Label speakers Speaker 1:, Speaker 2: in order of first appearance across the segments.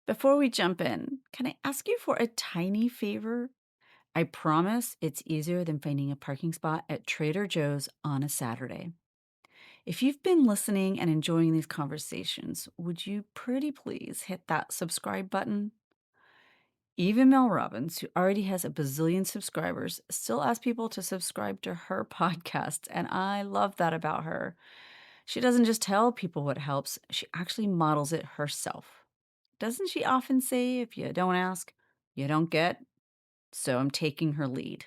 Speaker 1: Before we jump in, can I ask you for a tiny favor? I promise it's easier than finding a parking spot at Trader Joe's on a Saturday. If you've been listening and enjoying these conversations, would you pretty please hit that subscribe button? Even Mel Robbins, who already has a bazillion subscribers, still asks people to subscribe to her podcast, and I love that about her. She doesn't just tell people what helps, she actually models it herself. Doesn't she often say, if you don't ask, you don't get? So I'm taking her lead.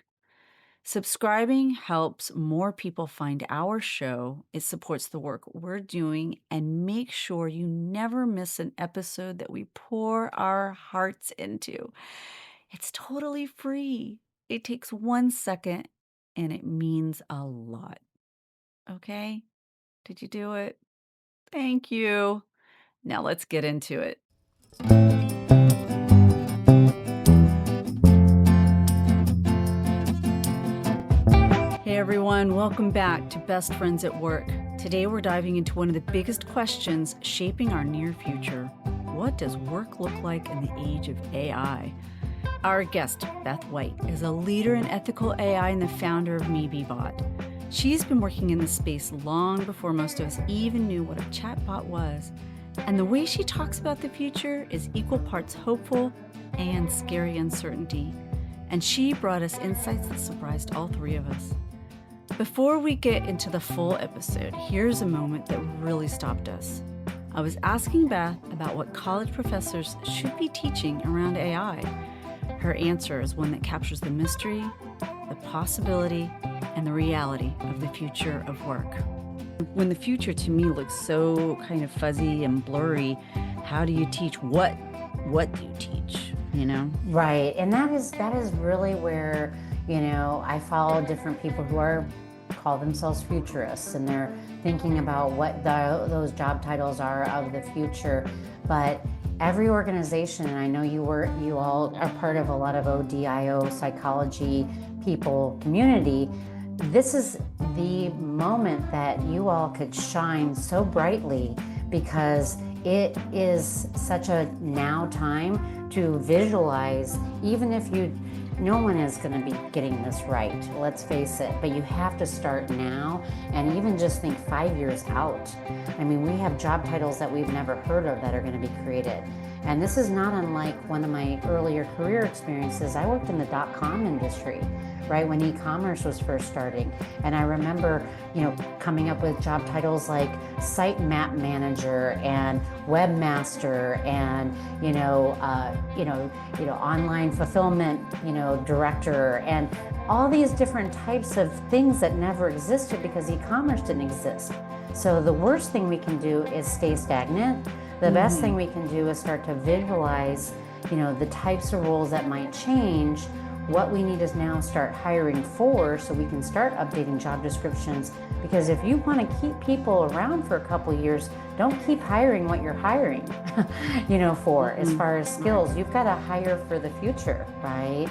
Speaker 1: Subscribing helps more people find our show. It supports the work we're doing and makes sure you never miss an episode that we pour our hearts into. It's totally free. It takes 1 second and it means a lot. Okay? Did you do it? Thank you. Now let's get into it. Hey everyone, welcome back to Best Friends at Work. Today we're diving into one of the biggest questions shaping our near future. What does work look like in the age of AI? Our guest, Beth White, is a leader in ethical AI and the founder of MeBeBot. She's been working in this space long before most of us even knew what a chatbot was. And the way she talks about the future is equal parts hopeful and scary uncertainty. And she brought us insights that surprised all three of us. Before we get into the full episode, here's a moment that really stopped us. I was asking Beth about what college professors should be teaching around AI. Her answer is one that captures the mystery, the possibility, and the reality of the future of work. When the future to me looks so kind of fuzzy and blurry, how do you teach what do you teach, you know?
Speaker 2: Right. And that is really where, I follow different people who call themselves futurists, and they're thinking about what those job titles are of the future. But every organization, and I know you all are part of a lot of ODIO psychology people community, this is the moment that you all could shine so brightly, because it is such a now time to visualize. Even if no one is going to be getting this right, let's face it, but you have to start now, and even just think 5 years out. I mean, we have job titles that we've never heard of that are going to be created. And this is not unlike one of my earlier career experiences. I worked in the .com industry, right, when e-commerce was first starting. And I remember, coming up with job titles like sitemap manager and webmaster and, online fulfillment, director, and all these different types of things that never existed because e-commerce didn't exist. So the worst thing we can do is stay stagnant. The best thing we can do is start to visualize, the types of roles that might change. What we need is now start hiring for, so we can start updating job descriptions. Because if you want to keep people around for a couple of years, don't keep hiring what you're hiring, for as far as skills. You've got to hire for the future, right?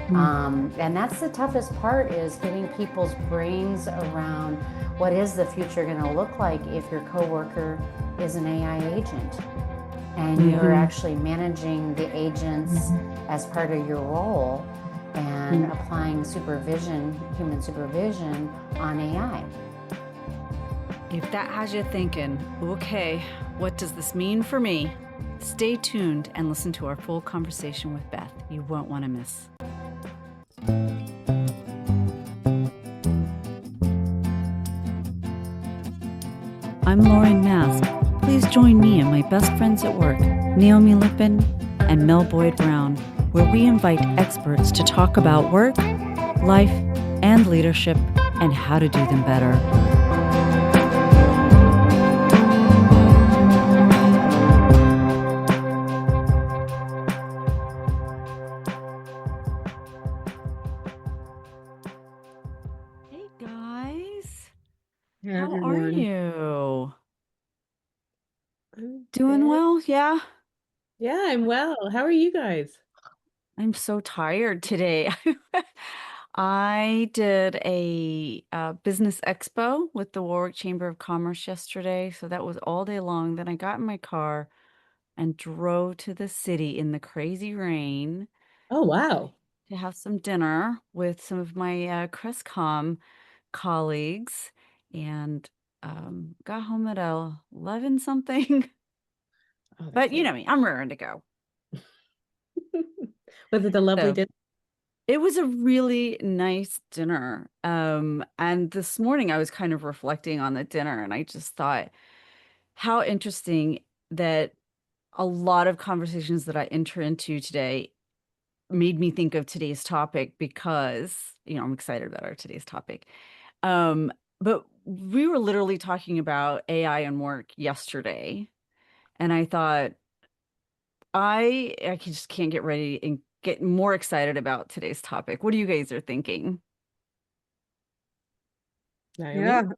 Speaker 2: And that's the toughest part, is getting people's brains around what is the future going to look like if your coworker is an AI agent and you're actually managing the agents as part of your role and applying supervision, human supervision on AI.
Speaker 1: If that has you thinking, okay, what does this mean for me? Stay tuned and listen to our full conversation with Beth. You won't want to miss. I'm Lauren Mask. Please join me and my best friends at work, Naomi Lippin and Mel Boyd Brown, where we invite experts to talk about work, life, and leadership, and how to do them better. Hey guys,
Speaker 3: Hey,
Speaker 1: how are
Speaker 3: everyone.
Speaker 1: you?
Speaker 3: I'm
Speaker 1: Doing
Speaker 3: good.
Speaker 1: well? Yeah.
Speaker 3: Yeah, I'm well. How are you guys?
Speaker 1: I'm so tired today. I did a business expo with the Warwick Chamber of Commerce yesterday, so that was all day long. Then I got in my car, and drove to the city in the crazy rain
Speaker 3: Oh, wow.
Speaker 1: to have some dinner with some of my Crestcom colleagues and got home at 11 something.
Speaker 3: Oh,
Speaker 1: But
Speaker 3: that's
Speaker 1: you
Speaker 3: late.
Speaker 1: know me, I'm raring to go.
Speaker 3: Was it a lovely
Speaker 1: So
Speaker 3: dinner?
Speaker 1: it was a really nice dinner. And this morning I was kind of reflecting on the dinner and I just thought how interesting that a lot of conversations that I enter into today made me think of today's topic because, I'm excited about our today's topic. Um, but we were literally talking about AI and work yesterday, and I thought just can't get ready and get more excited about today's topic. What do you guys are thinking?
Speaker 3: Naomi?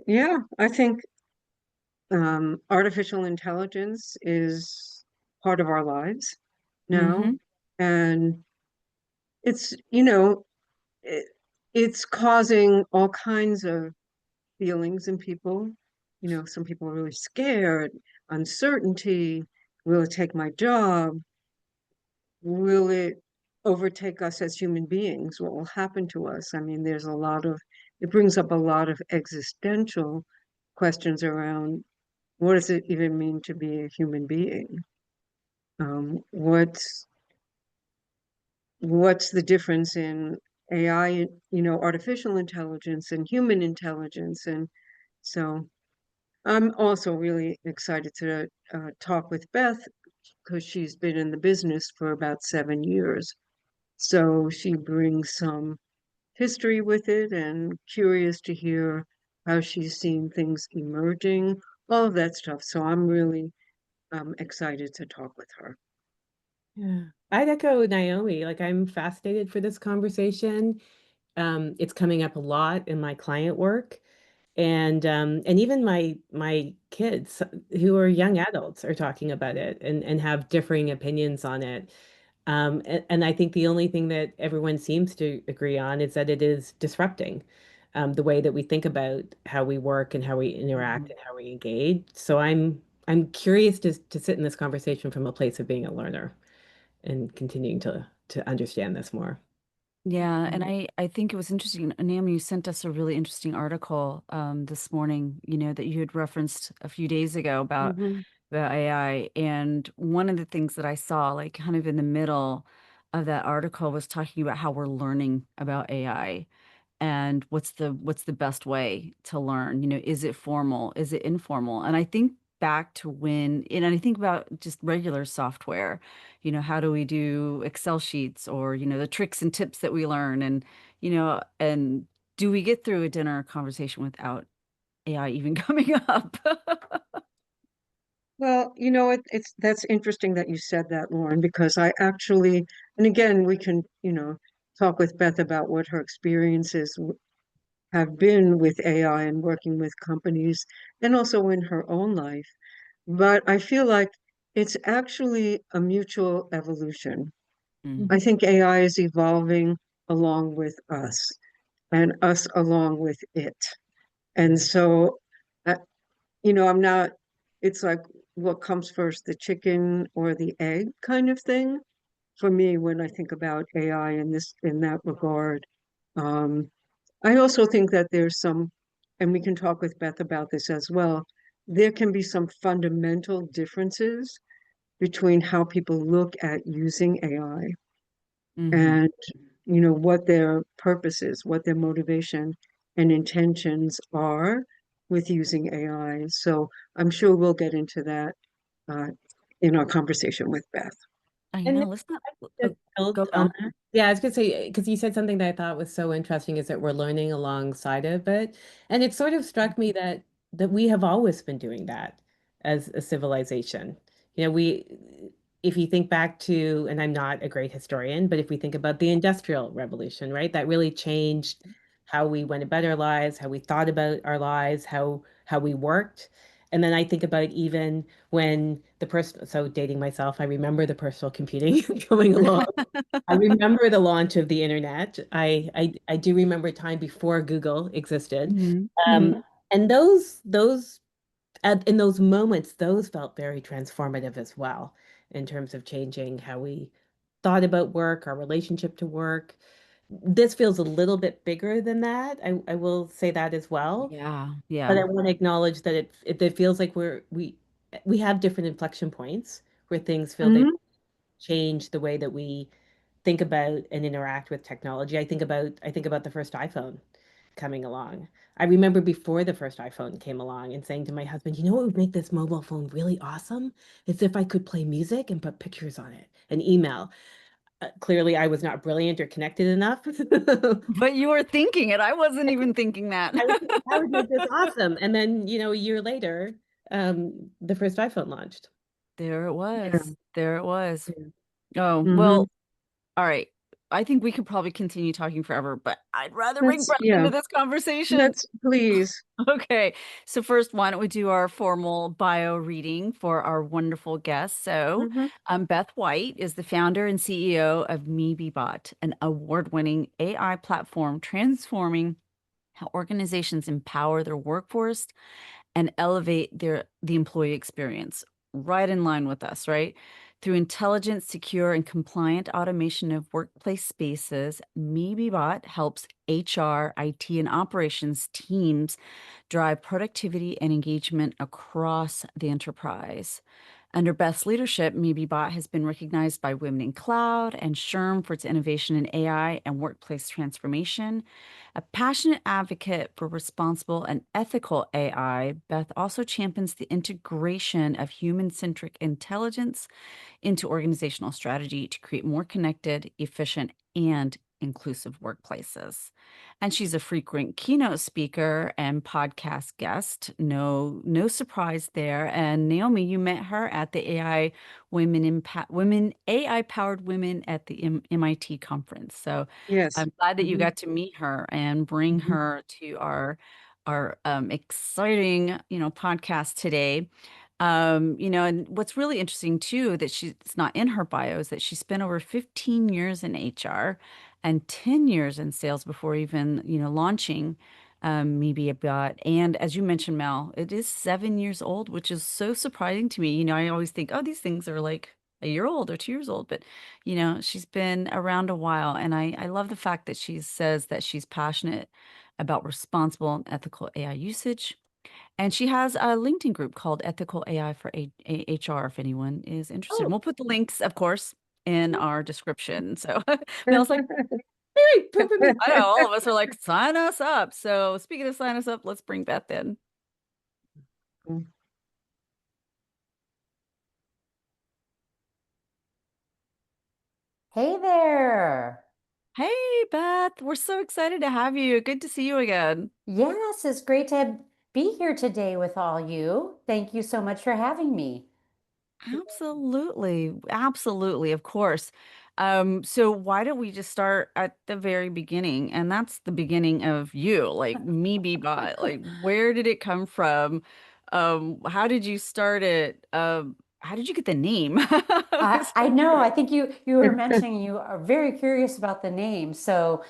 Speaker 4: Yeah, I think artificial intelligence is part of our lives now,
Speaker 1: Mm-hmm.
Speaker 4: and it's, it, it's causing all kinds of feelings in people. Some people are really scared, uncertainty. Will it take my job? Will it overtake us as human beings? What will happen to us? I mean, it brings up a lot of existential questions around what does it even mean to be a human being? Um, what's what's the difference in AI, artificial intelligence and human intelligence? And so I'm also really excited to talk with Beth because she's been in the business for about 7 years. So she brings some history with it and curious to hear how she's seen things emerging, all of that stuff. So I'm really excited to talk with her.
Speaker 3: Yeah. I'd echo Naomi. Like, I'm fascinated for this conversation. It's coming up a lot in my client work. And even my kids who are young adults are talking about it and have differing opinions on it. And I think the only thing that everyone seems to agree on is that it is disrupting the way that we think about how we work and how we interact
Speaker 1: Mhm.
Speaker 3: and how we engage. So I'm curious to sit in this conversation from a place of being a learner and continuing to understand this more.
Speaker 1: Yeah, and
Speaker 4: Mhm.
Speaker 1: I think it was interesting. Naomi, you sent us a really interesting article this morning, that you had referenced a few days ago about
Speaker 4: Mhm.
Speaker 1: the AI. And one of the things that I saw, like kind of in the middle of that article, was talking about how we're learning about AI and what's the best way to learn. Is it formal? Is it informal? And I think back to and I think about just regular software. How do we do Excel sheets or, the tricks and tips that we learn and do we get through a dinner conversation without AI even coming up?
Speaker 4: Well, it's that's interesting that you said that, Lauren, because I actually, and again, we can, talk with Beth about what her experiences have been with AI and working with companies and also in her own life. But I feel like it's actually a mutual evolution.
Speaker 1: Mm,
Speaker 4: I think AI is evolving along with us and us along with it. And so, uh, I'm not, it's like what comes first, the chicken or the egg kind of thing for me when I think about AI in that regard. Um, I also think that there's some, and we can talk with Beth about this as well, there can be some fundamental differences between how people look at using AI
Speaker 1: hmm
Speaker 4: and, what their purpose is, what their motivation and intentions are with using AI. So I'm sure we'll get into that uh, in our conversation with Beth.
Speaker 1: I
Speaker 3: And
Speaker 1: know. Let's not.
Speaker 3: to
Speaker 1: Go
Speaker 3: build on
Speaker 1: on.
Speaker 3: that. Yeah, I was gonna say because you said something that I thought was so interesting is that we're learning alongside of it, and it sort of struck me that we have always been doing that as a civilization. If you think back to, and I'm not a great historian, but if we think about the Industrial Revolution, right, that really changed how we went about our lives, how we thought about our lives, how we worked. And then I think about even when so dating myself, I remember the personal computing going along. I remember the launch of the internet. I do remember a time before Google existed.
Speaker 1: hmm
Speaker 3: And those in those moments, those felt very transformative as well in terms of changing how we thought about work, our relationship to work. This feels a little bit bigger than that. I will say that as well.
Speaker 1: Yeah,
Speaker 3: But
Speaker 1: yeah.
Speaker 3: I want to acknowledge that it feels like we have different inflection points where things feel they
Speaker 4: Hmm.
Speaker 3: change the way that we think about and interact with technology. I think about the first iPhone coming along. I remember before the first iPhone came along and saying to my husband, you know what would make this mobile phone really awesome? Is if I could play music and put pictures on it and email. Clearly, I was not brilliant or connected enough.
Speaker 1: But you were thinking it. I wasn't even thinking that.
Speaker 3: I was thinking, that would make this awesome. And then, a year later, the first iPhone launched.
Speaker 1: There it
Speaker 4: Yeah.
Speaker 1: was. There it was.
Speaker 3: Yeah.
Speaker 1: Oh,
Speaker 4: Hmm.
Speaker 1: well, all right. I think we could probably continue talking forever, but I'd rather bring
Speaker 4: That's,
Speaker 1: Beth
Speaker 4: yeah,
Speaker 1: into this conversation.
Speaker 4: that's, please.
Speaker 1: Okay. So first, why don't we do our formal bio reading for our wonderful guest? So,
Speaker 4: Hmm.
Speaker 1: Beth White is the founder and CEO of MeBeBot, an award-winning AI platform transforming how organizations empower their workforce and elevate the employee experience. Right in line with us, right? Through intelligent, secure, and compliant automation of workplace spaces, MeBeBot helps HR, IT, and operations teams drive productivity and engagement across the enterprise. Under Beth's leadership, MeBeBot has been recognized by Women in Cloud and SHRM for its innovation in AI and workplace transformation. A passionate advocate for responsible and ethical AI, Beth also champions the integration of human-centric intelligence into organizational strategy to create more connected, efficient, and inclusive workplaces. And she's a frequent keynote speaker and podcast guest. No surprise there. And Naomi, you met her at the Women AI powered women at the MIT conference. So
Speaker 4: Yes.
Speaker 1: I'm glad that you
Speaker 4: Hmm.
Speaker 1: got to meet her and bring
Speaker 4: Hmm.
Speaker 1: her to our exciting podcast today. And what's really interesting too that it's not in her bio is that she spent over 15 years in HR and 10 years in sales before even, launching Maybe About. And as you mentioned, Mel, it is 7 years old, which is so surprising to me. I always think, oh, these things are like a year old or 2 years old, but she's been around a while. And I love the fact that she says that she's passionate about responsible and ethical AI usage and she has a LinkedIn group called Ethical AI for HR if anyone is interested. And
Speaker 3: Oh,
Speaker 1: we'll put the links, of course, in our description. So Mel's like,
Speaker 3: hey, put me.
Speaker 1: I know all of us are like, sign us up. So speaking of sign us up, let's bring Beth in.
Speaker 2: Hey there.
Speaker 1: Hey, Beth, we're so excited to have you. Good to see you again.
Speaker 2: Yes, it's great to be here today with all you. Thank you so much for having me.
Speaker 1: Absolutely. Absolutely. Of course. So why don't we just start at the very beginning? And that's the beginning of you, like me be bot. Like, where did it come from? How did you start it? How did you get the name?
Speaker 2: I know. I think you were mentioning you are very curious about the name. So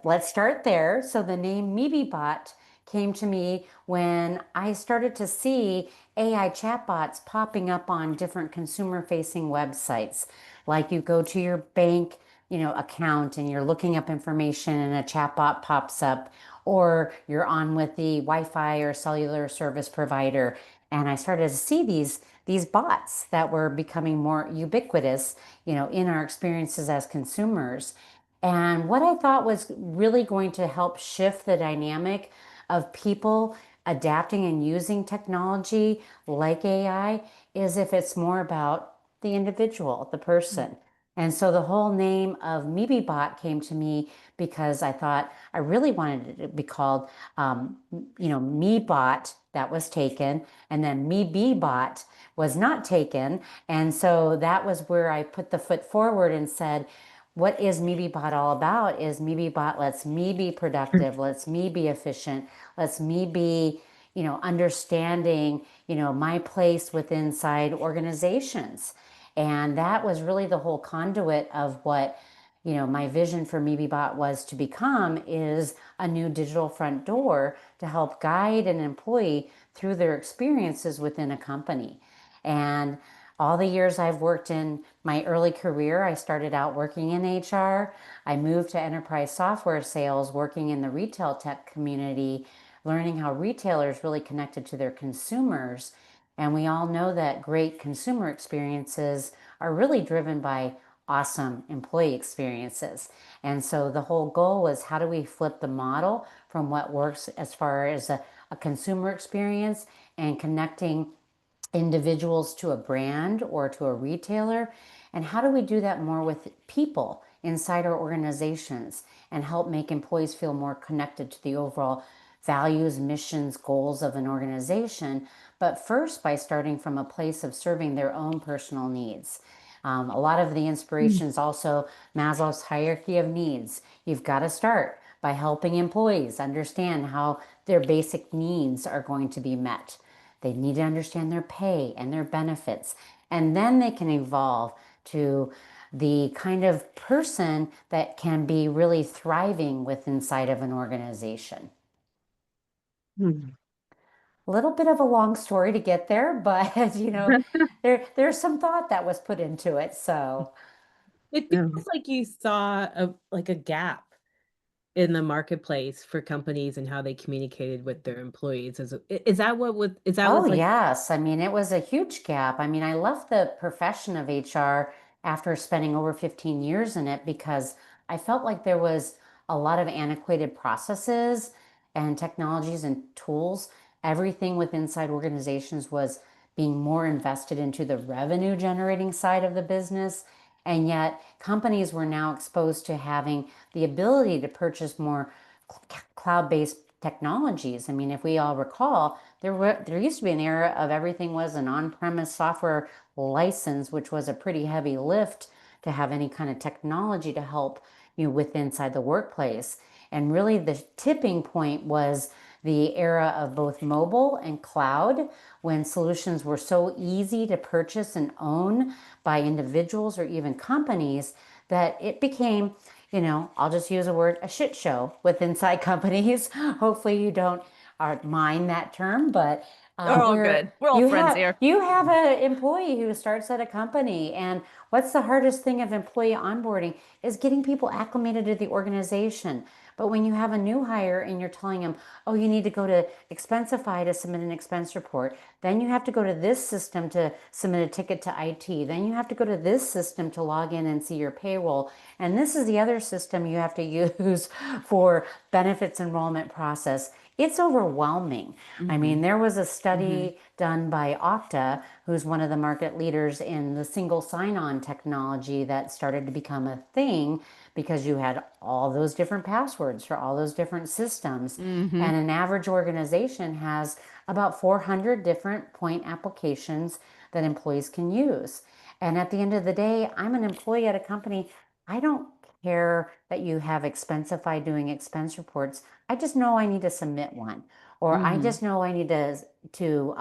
Speaker 2: let's start there. So the name MebeBot came to me when I started to see AI chatbots popping up on different consumer-facing websites. Like you go to your bank, account and you're looking up information and a chatbot pops up, or you're on with the Wi-Fi or cellular service provider. And I started to see these bots that were becoming more ubiquitous, in our experiences as consumers. And what I thought was really going to help shift the dynamic of people adapting and using technology like AI is if it's more about the individual, the person. And so the whole name of MebeBot came to me because I thought I really wanted it to be called, MeBot, that was taken, and then MeBeBot was not taken. And so that was where I put the foot forward and said, what is MeBeBot all about? Is MeBeBot lets me be productive, lets me be efficient, lets me be, understanding, my place within inside organizations. And that was really the whole conduit of what, my vision for MeBeBot was to become is a new digital front door to help guide an employee through their experiences within a company. And all the years I've worked in my early career, I started out working in HR. I moved to enterprise software sales, working in the retail tech community, learning how retailers really connected to their consumers. And we all know that great consumer experiences are really driven by awesome employee experiences. And so the whole goal was, how do we flip the model from what works as far as a consumer experience and connecting individuals to a brand or to a retailer? And how do we do that more with people inside our organizations and help make employees feel more connected to the overall values, missions, goals of an organization? But first, by starting from a place of serving their own personal needs. A lot of the
Speaker 4: Mm.
Speaker 2: inspiration is also Maslow's hierarchy of needs. You've got to start by helping employees understand how their basic needs are going to be met. They need to understand their pay and their benefits, and then they can evolve to the kind of person that can be really thriving with inside of an organization.
Speaker 4: Mm.
Speaker 2: A little bit of a long story to get there, but there's some thought that was put into it. So
Speaker 3: It
Speaker 4: Yeah.
Speaker 3: feels like you saw a gap in the marketplace for companies and how they communicated with their employees. Is that is that
Speaker 2: oh,
Speaker 3: what's like?
Speaker 2: yes. I mean, it was a huge gap. I mean, I left the profession of HR after spending over 15 years in it because I felt like there was a lot of antiquated processes and technologies and tools. Everything with inside organizations was being more invested into the revenue generating side of the business. And yet, companies were now exposed to having the ability to purchase more cloud-based technologies. I mean, if we all recall, there used to be an era of everything was an on-premise software license, which was a pretty heavy lift to have any kind of technology to help you with inside the workplace. And really the tipping point was the era of both mobile and cloud, when solutions were so easy to purchase and own by individuals or even companies that it became, I'll just use a word, a shit show with inside companies. Hopefully you don't mind that term, but
Speaker 1: They're all
Speaker 2: where
Speaker 1: good. We're all friends here.
Speaker 2: you have an employee who starts at a company, and what's the hardest thing of employee onboarding is getting people acclimated to the organization. But when you have a new hire and you're telling them, oh, you need to go to Expensify to submit an expense report, then you have to go to this system to submit a ticket to IT, then you have to go to this system to log in and see your payroll, and this is the other system you have to use for benefits enrollment process. It's overwhelming. I mean,
Speaker 1: Hmm.
Speaker 2: there was a
Speaker 1: Hmm.
Speaker 2: study done by Okta, who's one of the market leaders in the single sign-on technology that started to become a thing because you had all those different passwords for all those different systems.
Speaker 1: Hmm.
Speaker 2: And an average organization has about 400 different point applications that employees can use. And at the end of the day, I'm an employee at a company. I don't care that you have Expensify doing expense reports. I just know I need to submit one, or I
Speaker 1: Hmm.
Speaker 2: just know I need to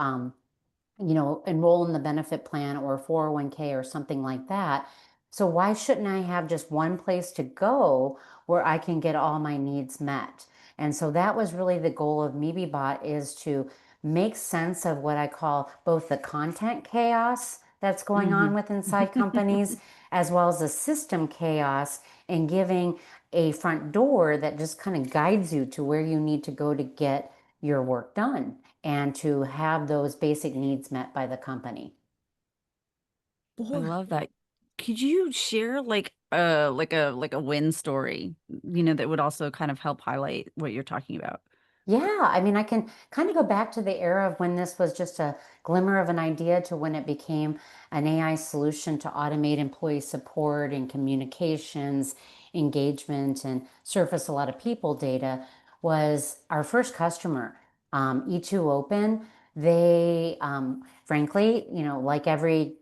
Speaker 2: enroll in the benefit plan or 401(k) or something like that. So why shouldn't I have just one place to go where I can get all my needs met? And so that was really the goal of MebeBot, is to make sense of what I call both the content chaos that's going on
Speaker 1: Hmm.
Speaker 2: with inside companies, as well as the system chaos, and giving a front door that just kind of guides you to where you need to go to get your work done and to have those basic needs met by the company.
Speaker 1: I
Speaker 3: Boy,
Speaker 1: love that. Could you share like a win story, that would also kind of help highlight what you're talking about?
Speaker 2: Yeah, I mean, I can kind of go back to the era of when this was just a glimmer of an idea to when it became an AI solution to automate employee support and communications, engagement, and surface a lot of people data. Was our first customer, E2 Open. They, frankly, like every,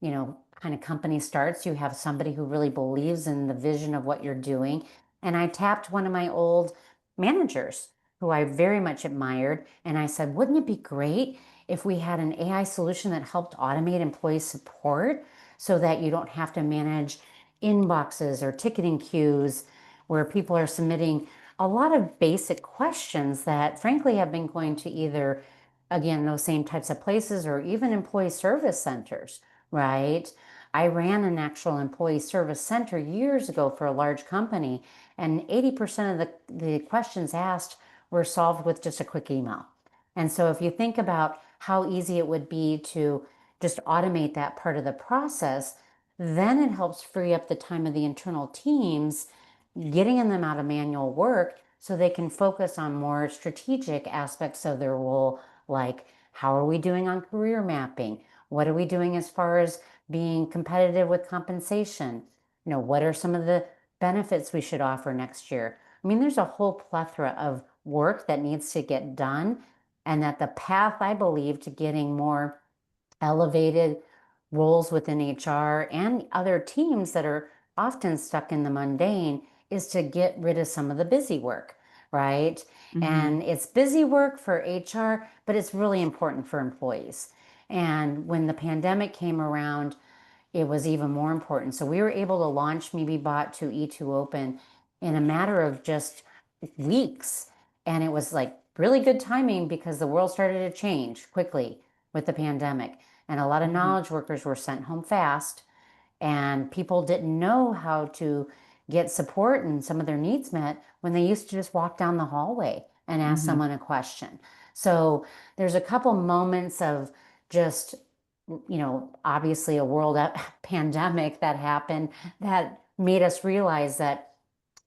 Speaker 2: kind of company starts, you have somebody who really believes in the vision of what you're doing. And I tapped one of my old managers who I very much admired. And I said, wouldn't it be great if we had an AI solution that helped automate employee support so that you don't have to manage inboxes or ticketing queues where people are submitting a lot of basic questions that, frankly, have been going to either again, those same types of places, or even employee service centers, right? I ran an actual employee service center years ago for a large company, and 80% of the questions asked were solved with just a quick email. And so if you think about how easy it would be to just automate that part of the process, then it helps free up the time of the internal teams, getting them out of manual work so they can focus on more strategic aspects of their role, like how are we doing on career mapping? What are we doing as far as being competitive with compensation? What are some of the benefits we should offer next year? I mean, there's a whole plethora of work that needs to get done, and that the path, I believe, to getting more elevated roles within HR and other teams that are often stuck in the mundane is to get rid of some of the busy work, right?
Speaker 1: Mhm.
Speaker 2: And it's busy work for HR, but it's really important for employees. And when the pandemic came around, it was even more important. So we were able to launch MebeBot to E2 Open in a matter of just weeks. And it was like really good timing because the world started to change quickly with the pandemic. And a lot of
Speaker 1: Mhm.
Speaker 2: knowledge workers were sent home fast, and people didn't know how to get support and some of their needs met when they used to just walk down the hallway and ask
Speaker 1: Mhm.
Speaker 2: someone a question. So there's a couple moments of just, obviously a world pandemic that happened that made us realize that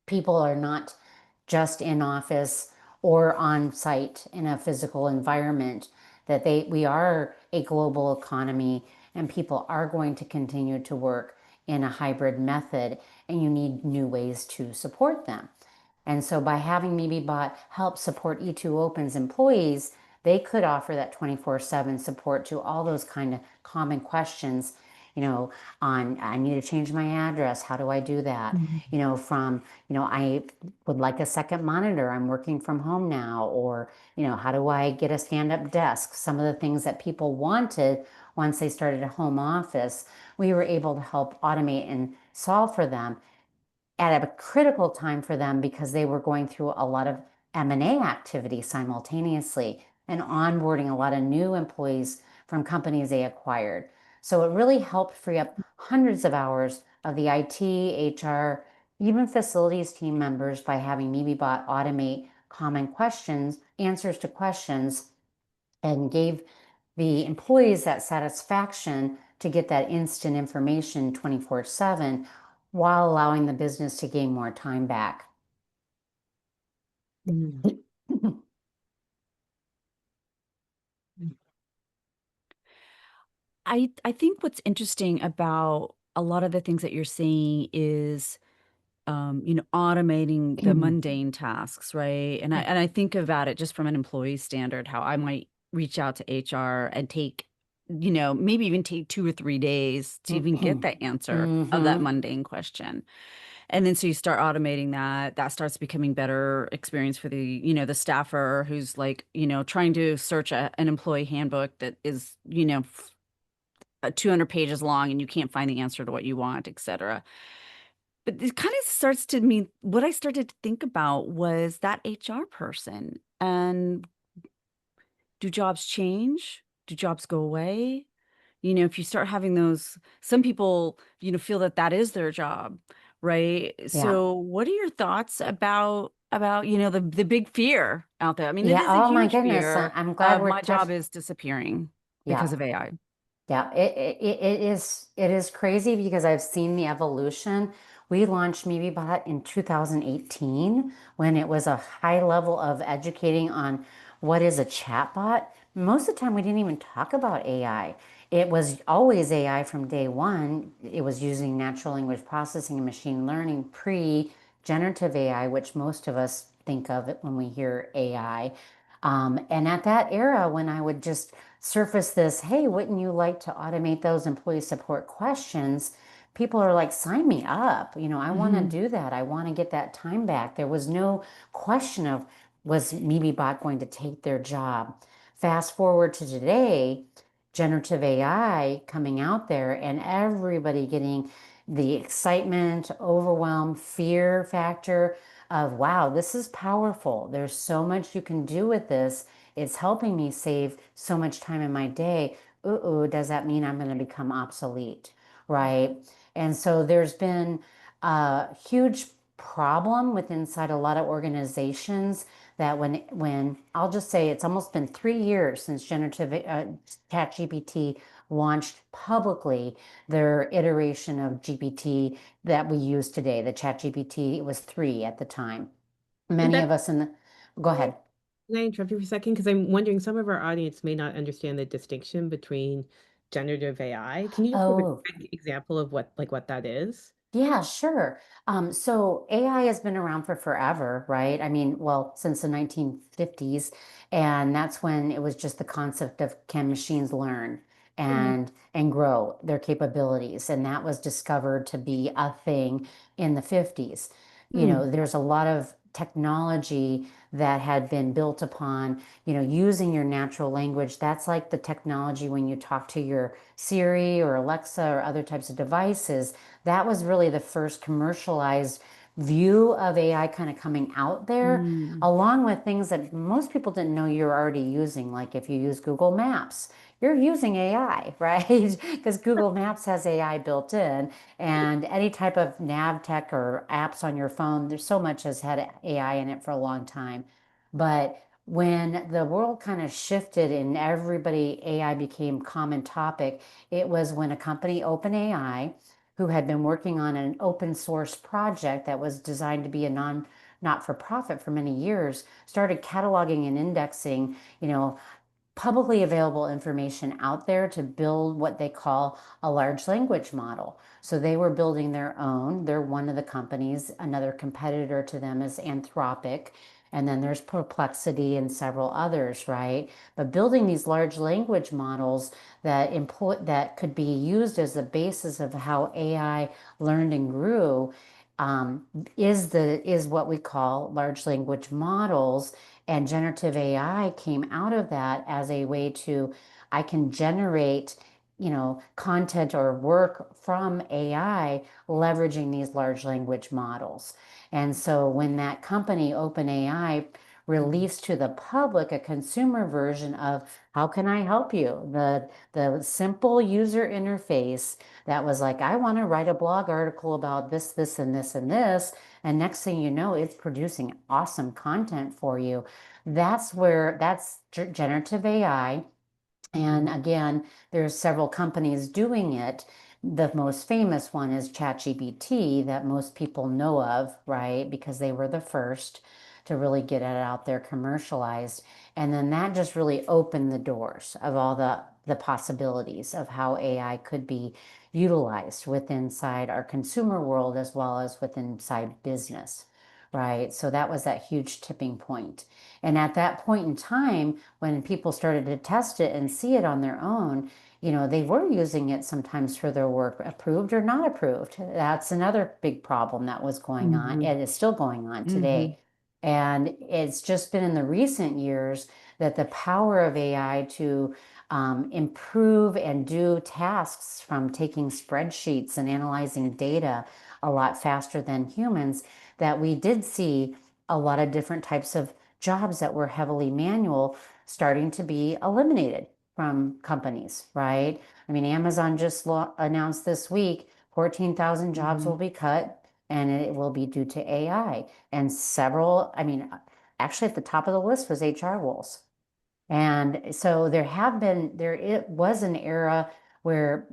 Speaker 2: people are not just in office or on site in a physical environment, that we are a global economy, and people are going to continue to work in a hybrid method, and you need new ways to support them. And so by having MebeBot help support E2 Open's employees, they could offer that 24/7 support to all those kind of common questions, on I need to change my address. How do I do that?
Speaker 1: Mhm.
Speaker 2: From, I would like a second monitor. I'm working from home now. Or, how do I get a stand-up desk? Some of the things that people wanted once they started a home office, we were able to help automate and solve for them at a critical time for them because they were going through a lot of M&A activity simultaneously and onboarding a lot of new employees from companies they acquired. So it really helped free up hundreds of hours of the IT, HR, even facilities team members by having MebeBot automate common questions, answers to questions, and gave the employees that satisfaction to get that instant information 24/7 while allowing the business to gain more time back.
Speaker 4: Mm.
Speaker 1: I think what's interesting about a lot of the things that you're saying is, automating the mundane tasks, right? And I think about it just from an employee standard, how I might reach out to HR and take, maybe even take 2 or 3 days to even get
Speaker 2: Mm-hmm.
Speaker 1: the answer of that mundane question. And then so you start automating that, that starts becoming better experience for the staffer who's like, trying to search an employee handbook that is, 200 pages long and you can't find the answer to what you want, et cetera. But it kind of starts to mean what I started to think about was that HR person. And do jobs change? Do jobs go away? If you start having those, some people, feel that that is their job, right?
Speaker 2: Yeah.
Speaker 1: So what are your thoughts about, the big fear out there? I mean, it
Speaker 2: Yeah.
Speaker 1: is a
Speaker 2: Oh my
Speaker 1: huge
Speaker 2: goodness.
Speaker 1: fear
Speaker 2: I'm glad
Speaker 1: of
Speaker 2: we're
Speaker 1: my
Speaker 2: touched.
Speaker 1: job is disappearing
Speaker 2: Yeah.
Speaker 1: because of AI.
Speaker 2: Yeah, it is crazy because I've seen the evolution. We launched MebeBot in 2018 when it was a high level of educating on what is a chatbot. Most of the time, we didn't even talk about AI. It was always AI from day one. It was using natural language processing and machine learning pre-generative AI, which most of us think of it when we hear AI. And at that era, when I would just surface this, hey, wouldn't you like to automate those employee support questions? People are like, sign me up. I want to
Speaker 1: Mhm.
Speaker 2: do that. I want to get that time back. There was no question of, was MebeBot going to take their job? Fast forward to today, generative AI coming out there and everybody getting the excitement, overwhelm, fear factor of, wow, this is powerful. There's so much you can do with this. it's helping me save so much time in my day. Ooh, does that mean I'm going to become obsolete? Right. And so there's been a huge problem with inside a lot of organizations that when I'll just say it's almost been 3 years since generative ChatGPT launched publicly their iteration of GPT that we use today. The ChatGPT was 3 at the time.
Speaker 3: And
Speaker 2: Many
Speaker 3: Beth,
Speaker 2: of us in the, go ahead.
Speaker 3: can I interrupt you for a second? Because I'm wondering some of our audience may not understand the distinction between generative AI. Can you just give a
Speaker 2: Oh,
Speaker 3: quick example of what that is?
Speaker 2: yeah, sure. So AI has been around for forever, right? I mean, well, since the 1950s, and that's when it was just the concept of can machines learn
Speaker 3: Mhm.
Speaker 2: and grow their capabilities, and that was discovered to be a thing in the 50s.
Speaker 3: Hmm.
Speaker 2: There's a lot of technology that had been built upon, using your natural language. That's like the technology when you talk to your Siri or Alexa or other types of devices. That was really the first commercialized view of AI kind of coming out there,
Speaker 1: Mm.
Speaker 2: along with things that most people didn't know you're already using. Like if you use Google Maps, you're using AI, right? Because Google Maps has AI built in, and any type of nav tech or apps on your phone, there's so much has had AI in it for a long time. But when the world kind of shifted and everybody AI became common topic, it was when a company, OpenAI, who had been working on an open source project that was designed to be a not for profit for many years, started cataloging and indexing, publicly available information out there to build what they call a large language model. So they were building their own. They're one of the companies. Another competitor to them is Anthropic. And then there's Perplexity and several others, right? But building these large language models that could be used as the basis of how AI learned and grew um, is what we call large language models, and generative AI came out of that as a way to, I can generate, content or work from AI leveraging these large language models. And so when that company, OpenAI, released to the public a consumer version of how can I help you? The simple user interface that was like, I want to write a blog article about this, this, and this, and this. And next thing you know, it's producing awesome content for you. That's generative AI. And
Speaker 3: Mhm.
Speaker 2: again, there's several companies doing it. The most famous one is ChatGPT that most people know of, right? Because they were the first to really get it out there commercialized. And then that just really opened the doors of all the possibilities of how AI could be utilized within inside our consumer world as well as within inside business, right? So that was that huge tipping point. And at that point in time, when people started to test it and see it on their own, they were using it sometimes for their work, approved or not approved. That's another big problem that was going on.
Speaker 3: Mhm.
Speaker 2: It is still going on
Speaker 3: Mhm.
Speaker 2: today. And it's just been in the recent years that the power of AI to improve and do tasks from taking spreadsheets and analyzing data a lot faster than humans, that we did see a lot of different types of jobs that were heavily manual starting to be eliminated from companies, right? I mean, Amazon just announced this week 14,000 jobs
Speaker 3: Mhm.
Speaker 2: will be cut and it will be due to AI. And several, I mean, actually at the top of the list was HR roles. And so there it was an era where,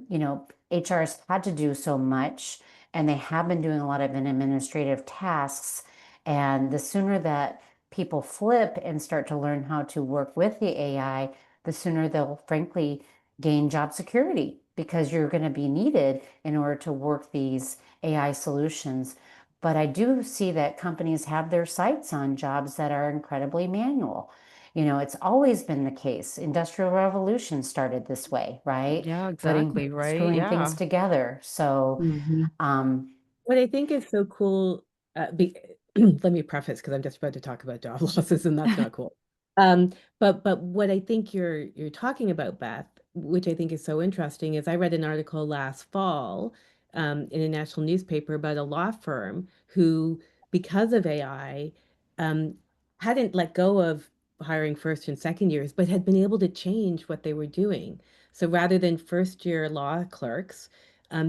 Speaker 2: HRs had to do so much and they have been doing a lot of administrative tasks. And the sooner that people flip and start to learn how to work with the AI, the sooner they'll frankly gain job security because you're going to be needed in order to work these AI solutions. But I do see that companies have their sights on jobs that are incredibly manual. It's always been the case. Industrial Revolution started this way, right?
Speaker 1: Yeah,
Speaker 2: Putting,
Speaker 1: exactly, right?
Speaker 2: screwing things
Speaker 1: Yeah.
Speaker 2: together. So,
Speaker 3: Mhm.
Speaker 2: um,
Speaker 3: What I think is so cool, let me preface because I'm just about to talk about job losses, and that's not cool. But what I think you're talking about, Beth, which I think is so interesting, is I read an article last fall in a national newspaper about a law firm who, because of AI, um, hadn't let go of hiring first and second years, but had been able to change what they were doing. So rather than first year law clerks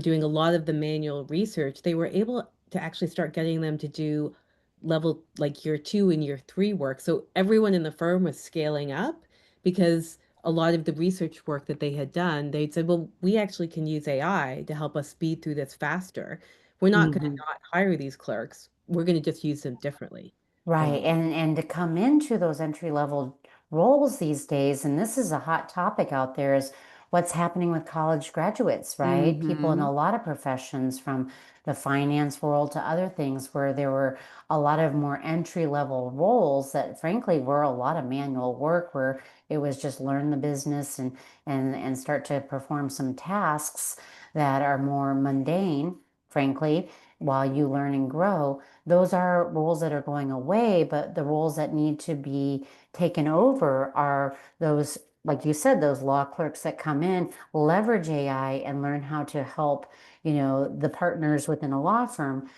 Speaker 3: doing a lot of the manual research, they were able to actually start getting them to do level like year two and year three work. So everyone in the firm was scaling up because a lot of the research work that they had done, they'd said, well, we actually can use AI to help us speed through this faster. We're not going to
Speaker 2: Mhm.
Speaker 3: not hire these clerks. We're going to just use them differently.
Speaker 2: Right.
Speaker 3: Um,
Speaker 2: And to come into those entry level roles these days, and this is a hot topic out there, is what's happening with college graduates, right? People in a
Speaker 1: Mhm.
Speaker 2: lot of professions, from the finance world to other things, where there were a lot of more entry level roles that frankly were a lot of manual work, where it was just learn the business and start to perform some tasks that are more mundane, frankly, while you learn and grow. Those are roles that are going away, but the roles that need to be taken over are those, like you said, those law clerks that come in, leverage AI and learn how to help, the partners within a law firm,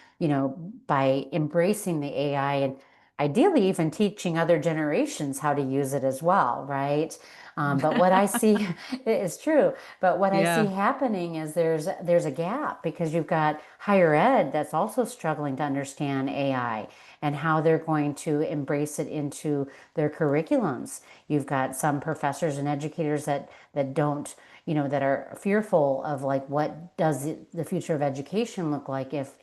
Speaker 2: by embracing the AI and ideally even teaching other generations how to use it as well, right? But what I see is true. But what I see
Speaker 1: Yeah.
Speaker 2: happening is there's a gap because you've got higher ed that's also struggling to understand AI and how they're going to embrace it into their curriculums. You've got some professors and educators that don't, that are fearful of like what does the future of education look like if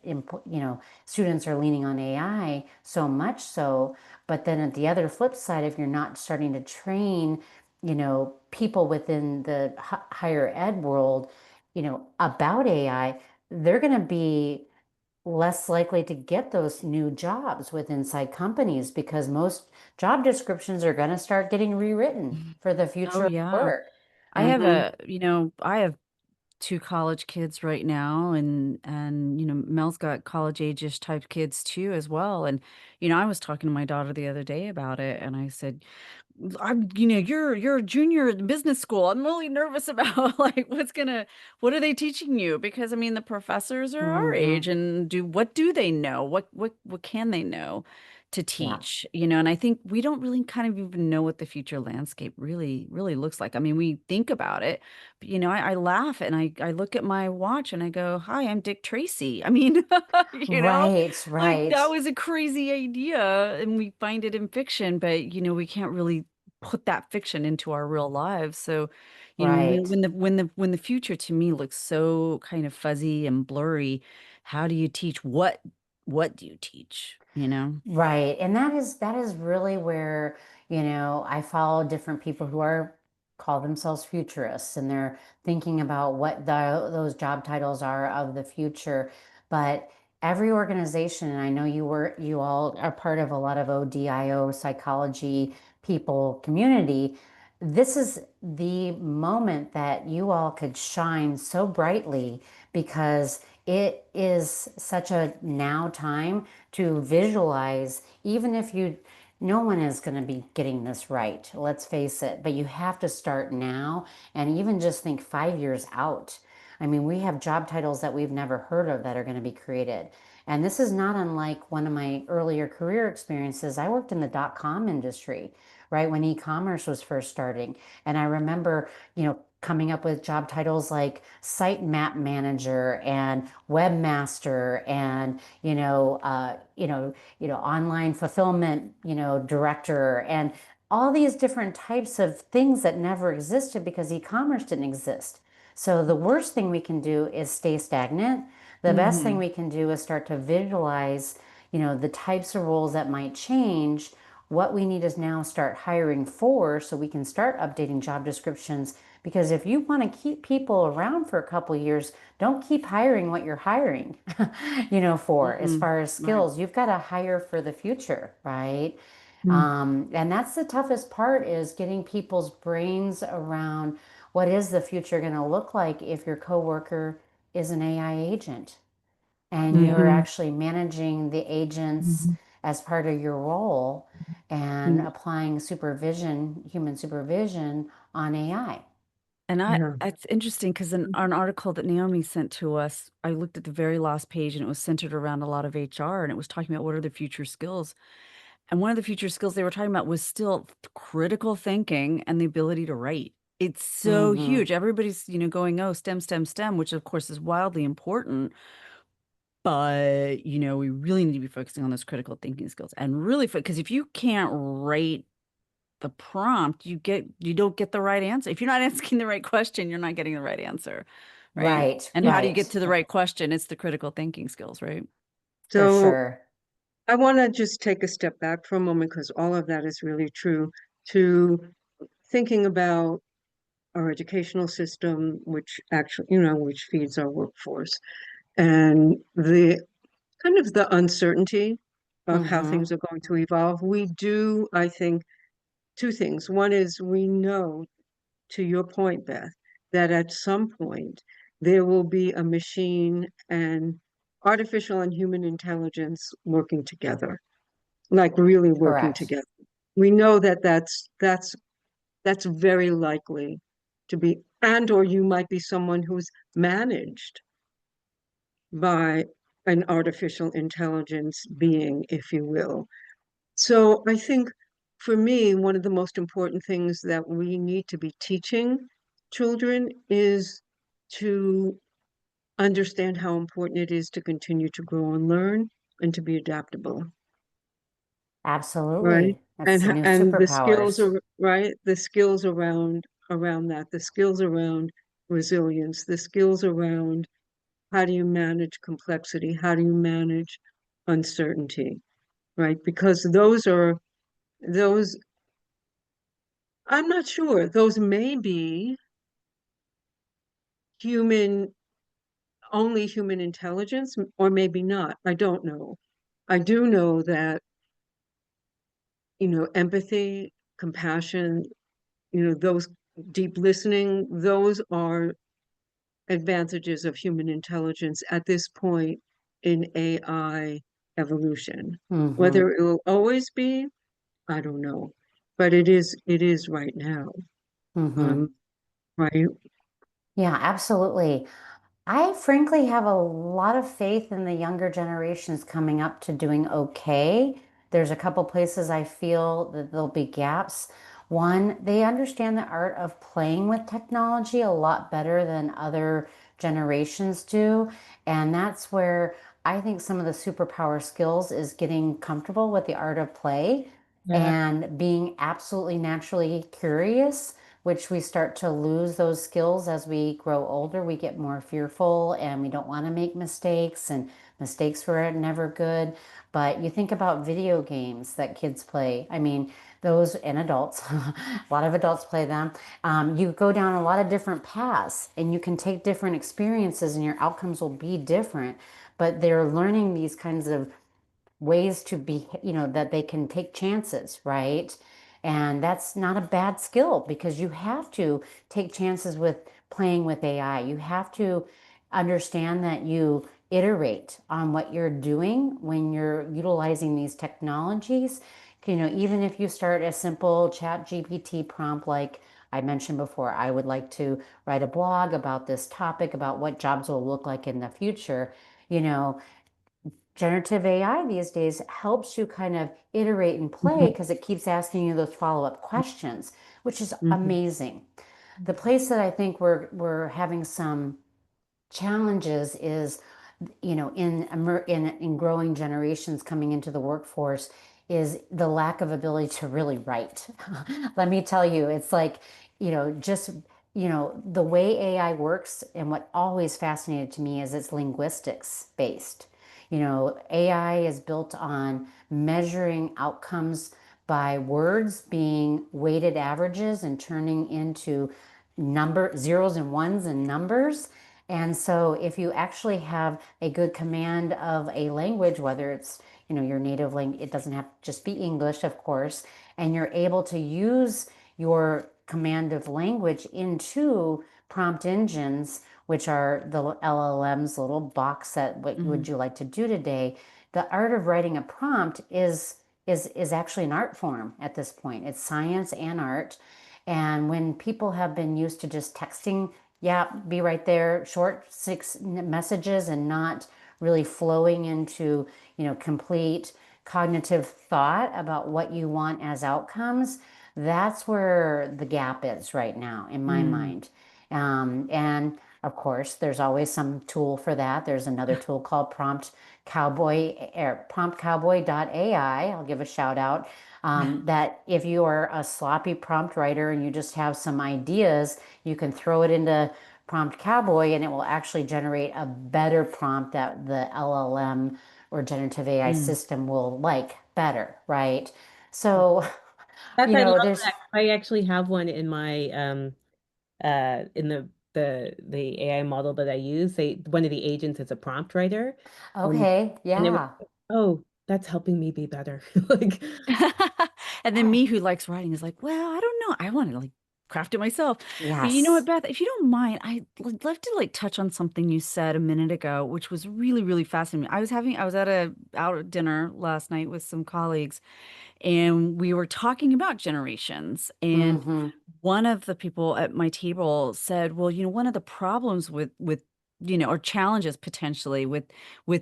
Speaker 2: students are leaning on AI so much so. But then at the other flip side, if you're not starting to train people within the higher ed world, about AI, they're going to be less likely to get those new jobs with inside companies because most job descriptions are going to start getting rewritten for the
Speaker 1: Oh,
Speaker 2: future of
Speaker 1: yeah.
Speaker 2: work.
Speaker 1: I have
Speaker 2: Hmm.
Speaker 1: I have 2 college kids right now, and Mel's got college age-ish type kids too as well, and, I was talking to my daughter the other day about it, and I said, you're a junior in business school. I'm really nervous about like what are they teaching you? Because I mean, the professors are our
Speaker 2: Hmm.
Speaker 1: age, and what do they know? What can they know to
Speaker 2: Yeah.
Speaker 1: teach? And I think we don't really kind of even know what the future landscape really looks like. I mean, we think about it, but I laugh and I look at my watch and I go, "Hi, I'm Dick Tracy." I mean, you know,
Speaker 2: Right,
Speaker 1: like that
Speaker 2: right,
Speaker 1: was a crazy idea, and we find it in fiction, but we can't really put that fiction into our real lives. So,
Speaker 2: right.
Speaker 1: when the future to me looks so kind of fuzzy and blurry, how do you teach what do you teach, you know?
Speaker 2: Right. And that is really where, I follow different people who are call themselves futurists and they're thinking about what those job titles are of the future. But every organization, and I know you all are part of a lot of ODIO psychology people community. This is the moment that you all could shine so brightly because it is such a now time to visualize, even if no one is going to be getting this right, let's face it, but you have to start now and even just think 5 years out. I mean, we have job titles that we've never heard of that are going to be created. And this is not unlike one of my earlier career experiences. I worked in the dot-com industry, right, when e-commerce was first starting. And I remember, coming up with job titles like site map manager and webmaster and online fulfillment director and all these different types of things that never existed because e-commerce didn't exist. So the worst thing we can do is stay stagnant. The best thing
Speaker 1: Hmm.
Speaker 2: we can do is start to visualize, the types of roles that might change. What we need is now start hiring for so we can start updating job descriptions. Because if you want to keep people around for a couple years, don't keep hiring what you're hiring, for as
Speaker 1: Hmm.
Speaker 2: far as
Speaker 1: Right.
Speaker 2: skills. You've got to hire for the future, right?
Speaker 3: Mm.
Speaker 2: And that's the toughest part is getting people's brains around what is the future going to look like if your coworker is an AI agent and you're
Speaker 3: Mhm.
Speaker 2: actually managing the agents as part of your role and
Speaker 3: Mm.
Speaker 2: applying supervision, human supervision on AI.
Speaker 1: And
Speaker 4: Yeah.
Speaker 1: it's interesting because in an article that Naomi sent to us, I looked at the very last page and it was centered around a lot of HR and it was talking about what are the future skills. And one of the future skills they were talking about was still critical thinking and the ability to write. It's so
Speaker 2: Mm-hmm.
Speaker 1: huge. Everybody's, going, oh, STEM, STEM, STEM, which of course is wildly important. But, we really need to be focusing on those critical thinking skills and really, because if you can't write the prompt, you don't get the right answer. If you're not asking the right question, you're not getting the right answer, right?
Speaker 2: Right,
Speaker 1: And how do you get
Speaker 2: right,
Speaker 1: to the right question? It's the critical thinking skills, right?
Speaker 2: for
Speaker 4: So
Speaker 2: sure.
Speaker 4: I want to just take a step back for a moment because all of that is really true to thinking about our educational system, which actually, which feeds our workforce, and the kind of the uncertainty of how
Speaker 2: Mm-hmm.
Speaker 4: things are going to evolve. We do, I think, two things. One is we know, to your point, Beth, that at some point there will be a machine and artificial and human intelligence working together, like really working
Speaker 2: Correct.
Speaker 4: together. We know that that's very likely to be, and or you might be someone who's managed by an artificial intelligence being, if you will. So I think for me, one of the most important things that we need to be teaching children is to understand how important it is to continue to grow and learn and to be adaptable, right?
Speaker 2: Absolutely. That's the
Speaker 4: And
Speaker 2: new
Speaker 4: and the skills
Speaker 2: superpowers.
Speaker 4: are right, the skills around that, the skills around resilience, the skills around how do you manage complexity, how do you manage uncertainty, right? Because those I'm not sure. Those may be human, only human intelligence, or maybe not. I don't know. I do know that, empathy, compassion, those deep listening, those are advantages of human intelligence at this point in AI evolution.
Speaker 2: Mm-hmm.
Speaker 4: Whether it will always be, I don't know. But it is right now.
Speaker 2: Mm-hmm.
Speaker 4: Um, right?
Speaker 2: Yeah, absolutely. I frankly have a lot of faith in the younger generations coming up to doing okay. There's a couple places I feel that there'll be gaps. One, they understand the art of playing with technology a lot better than other generations do. And that's where I think some of the superpower skills is getting comfortable with the art of play
Speaker 3: Yeah.
Speaker 2: and being absolutely naturally curious, which we start to lose those skills as we grow older. We get more fearful and we don't want to make mistakes, and mistakes were never good. But you think about video games that kids play. I mean, those and adults, a lot of adults play them. You go down a lot of different paths and you can take different experiences and your outcomes will be different. But they're learning these kinds of ways to be, that they can take chances, right? And that's not a bad skill because you have to take chances with playing with AI. You have to understand that you iterate on what you're doing when you're utilizing these technologies. Even if you start a simple chat GPT prompt, like I mentioned before, I would like to write a blog about this topic, about what jobs will look like in the future. You know, generative AI these days helps you kind of iterate and play
Speaker 4: Mhm,
Speaker 2: because it keeps asking you those follow-up questions, which is
Speaker 4: mhm,
Speaker 2: amazing. The place that I think we're having some challenges is, in growing generations coming into the workforce, is the lack of ability to really write. Let me tell you, it's like, just the way AI works, and what always fascinated to me is it's linguistics based. AI is built on measuring outcomes by words being weighted averages and turning into number zeros and ones and numbers. And so if you actually have a good command of a language, whether it's, your native language, it doesn't have to just be English, of course, and you're able to use your command of language into prompt engines, which are the LLM's little box that what would
Speaker 1: Mhm.
Speaker 2: you like to do today? The art of writing a prompt is actually an art form at this point. It's science and art. And when people have been used to just texting, yeah, be right there, short six messages and not really flowing into, complete cognitive thought about what you want as outcomes, that's where the gap is right now in my
Speaker 1: Mm.
Speaker 2: mind. And of course, there's always some tool for that. There's another tool called promptcowboy.ai. I'll give a shout out. That if you are a sloppy prompt writer and you just have some ideas, you can throw it into Prompt Cowboy and it will actually generate a better prompt that the LLM or generative AI
Speaker 1: Mm.
Speaker 2: system will like better, right? So,
Speaker 3: Beth, I love
Speaker 2: there's
Speaker 3: that. I actually have one in my in the AI model that I use. One of the agents is a prompt writer. And
Speaker 2: okay,
Speaker 3: and it was,
Speaker 2: yeah,
Speaker 3: oh, that's helping me be better. Like,
Speaker 1: And then me who likes writing is like, well, I don't know. I want to like craft it myself. But you know what,
Speaker 2: yes.
Speaker 1: Beth, if you don't mind, I'd love to like touch on something you said a minute ago, which was really, really fascinating. I was at a out at dinner last night with some colleagues, and we were talking about generations. And
Speaker 2: Mm-hmm.
Speaker 1: one of the people at my table said, well, one of the problems with or challenges potentially with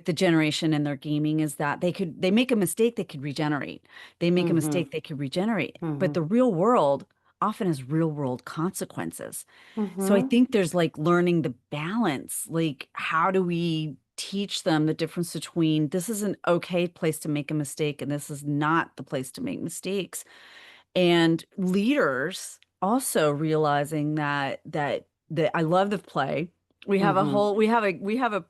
Speaker 1: the generation and their gaming is that they make a mistake, they could regenerate. They make a
Speaker 2: Mm-hmm.
Speaker 1: mistake, they could regenerate. But
Speaker 2: Mm-hmm.
Speaker 1: the real world often has real world consequences. So I
Speaker 2: Mm-hmm.
Speaker 1: think there's like learning the balance. Like, how do we teach them the difference between this is an okay place to make a mistake and this is not the place to make mistakes? And leaders also realizing that I love the play.
Speaker 2: Mm-hmm.
Speaker 1: We have a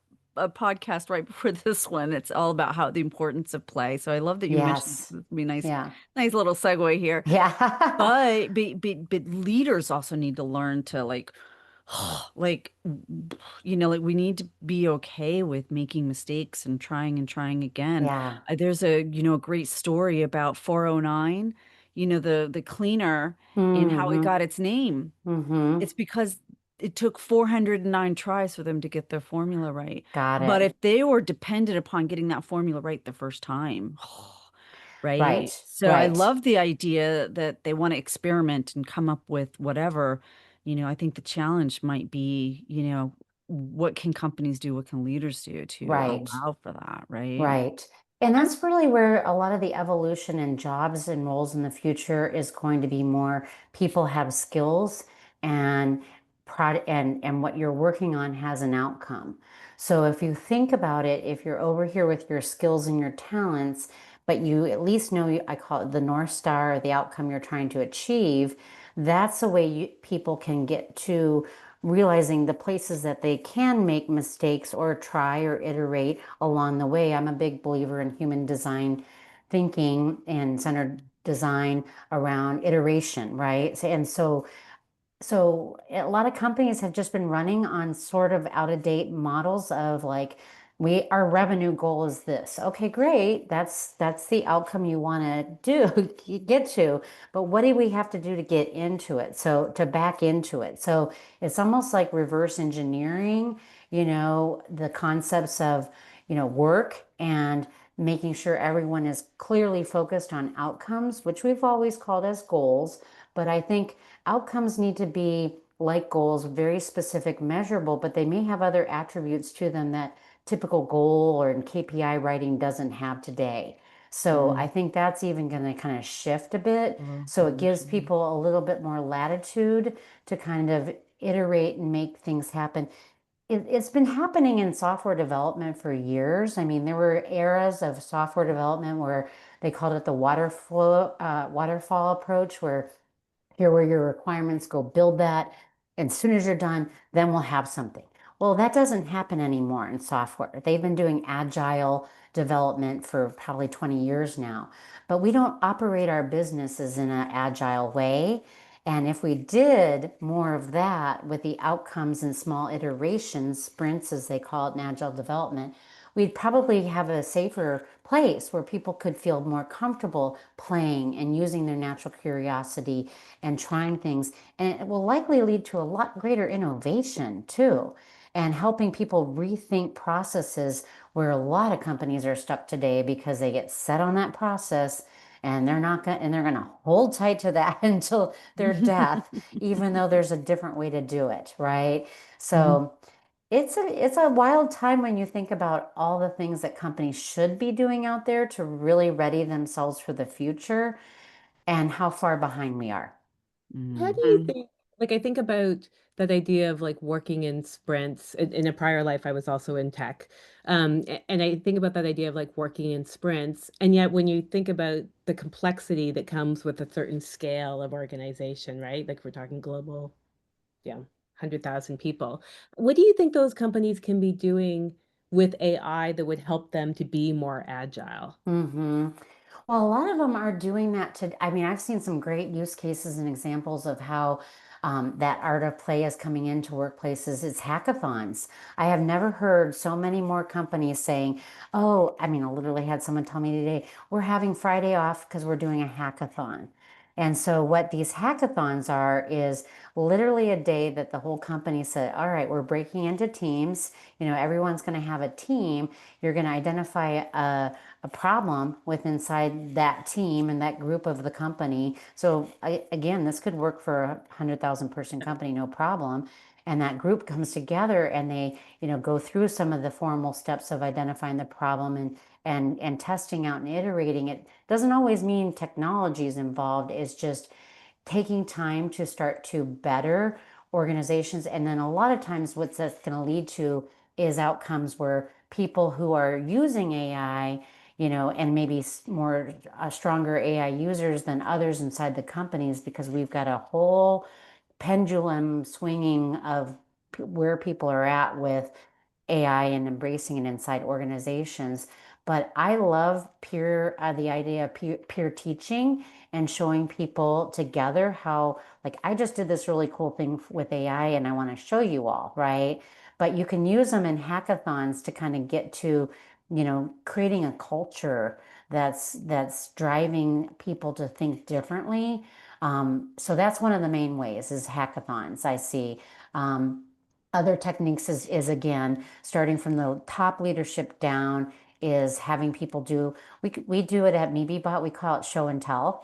Speaker 1: podcast right before this one. It's all about how the importance of play. So I love that you mentioned
Speaker 2: Yes.
Speaker 1: this would be nice,
Speaker 2: Yeah.
Speaker 1: nice little segue here.
Speaker 2: Yeah.
Speaker 1: But leaders also need to learn to like like like we need to be okay with making mistakes and trying again.
Speaker 2: Yeah.
Speaker 1: There's a great story about 409, the cleaner, and how it
Speaker 2: Mm-hmm.
Speaker 1: got its name.
Speaker 2: Mm-hmm.
Speaker 1: It's because it took 409 tries for them to get their formula right.
Speaker 2: Got
Speaker 1: But
Speaker 2: it.
Speaker 1: if they were dependent upon getting that formula right the first time, right?
Speaker 2: Right.
Speaker 1: So I
Speaker 2: Right.
Speaker 1: love the idea that they want to experiment and come up with whatever. I think the challenge might be, what can companies do? What can leaders do to
Speaker 2: Right.
Speaker 1: allow for that, right?
Speaker 2: Right. And
Speaker 1: I'm
Speaker 2: that's really where a lot of the evolution in jobs and roles in the future is going to be more people have skills and and what you're working on has an outcome. So if you think about it, if you're over here with your skills and your talents, but you at least know, I call it the North Star, or the outcome you're trying to achieve, that's the way people can get to realizing the places that they can make mistakes or try or iterate along the way. I'm a big believer in human design thinking and centered design around iteration, right? So a lot of companies have just been running on sort of out of date models of like our revenue goal is this. Okay, great. That's the outcome you want to do get to. But what do we have to do to get into it? So to back into it. So it's almost like reverse engineering, the concepts of, work and making sure everyone is clearly focused on outcomes, which we've always called as goals. But I think outcomes need to be like goals, very specific, measurable, but they may have other attributes to them that typical goal or KPI writing doesn't have today. So I
Speaker 1: mm,
Speaker 2: think that's even going to kind of shift a bit. So it gives
Speaker 1: evolution.
Speaker 2: people a little bit more latitude to kind of iterate and make things happen. It's been happening in software development for years. I mean, there were eras of software development where they called it the waterfall approach, where here were your requirements, go build that. And as soon as you're done, then we'll have something. Well, that doesn't happen anymore in software. They've been doing agile development for probably 20 years now, but we don't operate our businesses in an agile way. And if we did more of that with the outcomes in small iterations, sprints, as they call it in agile development, we'd probably have a safer place where people could feel more comfortable playing and using their natural curiosity and trying things. And it will likely lead to a lot greater innovation too, and helping people rethink processes where a lot of companies are stuck today because they get set on that process and they're going to hold tight to that until their death, even though there's a different way to do it, right?
Speaker 1: Mhm.
Speaker 2: So It's a wild time when you think about all the things that companies should be doing out there to really ready themselves for the future and how far behind we are.
Speaker 3: How do you
Speaker 1: Mhm.
Speaker 3: think, like, I think about that idea of like working in sprints. In a prior life, I was also in tech. And I think about that idea of like working in sprints. And yet, when you think about the complexity that comes with a certain scale of organization, right? Like, we're talking global, yeah, 100,000 people. What do you think those companies can be doing with AI that would help them to be more agile?
Speaker 2: Hmm. Well, a lot of them are doing that I mean, I've seen some great use cases and examples of how that art of play is coming into workplaces. It's hackathons. I have never heard so many more companies saying, oh, I mean, I literally had someone tell me today, we're having Friday off because we're doing a hackathon. And so, what these hackathons are is literally a day that the whole company said, all right, we're breaking into teams. Everyone's going to have a team. You're going to identify a problem with inside that team and that group of the company. So again, this could work for 100,000 person company, no problem. And that group comes together and they, go through some of the formal steps of identifying the problem and testing out and iterating. It doesn't always mean technology is involved. It's just taking time to start to better organizations. And then a lot of times, what that's going to lead to is outcomes where people who are using AI, and maybe more stronger AI users than others inside the companies, because we've got a whole pendulum swinging of where people are at with AI and embracing it inside organizations. But I love the idea of peer teaching and showing people together how, like, I just did this really cool thing with AI and I want to show you all, right? But you can use them in hackathons to kind of get to, creating a culture that's driving people to think differently. So that's one of the main ways is hackathons I see. Um, Other techniques is again starting from the top leadership down is having people do we do it at MeBot. We call it show and tell,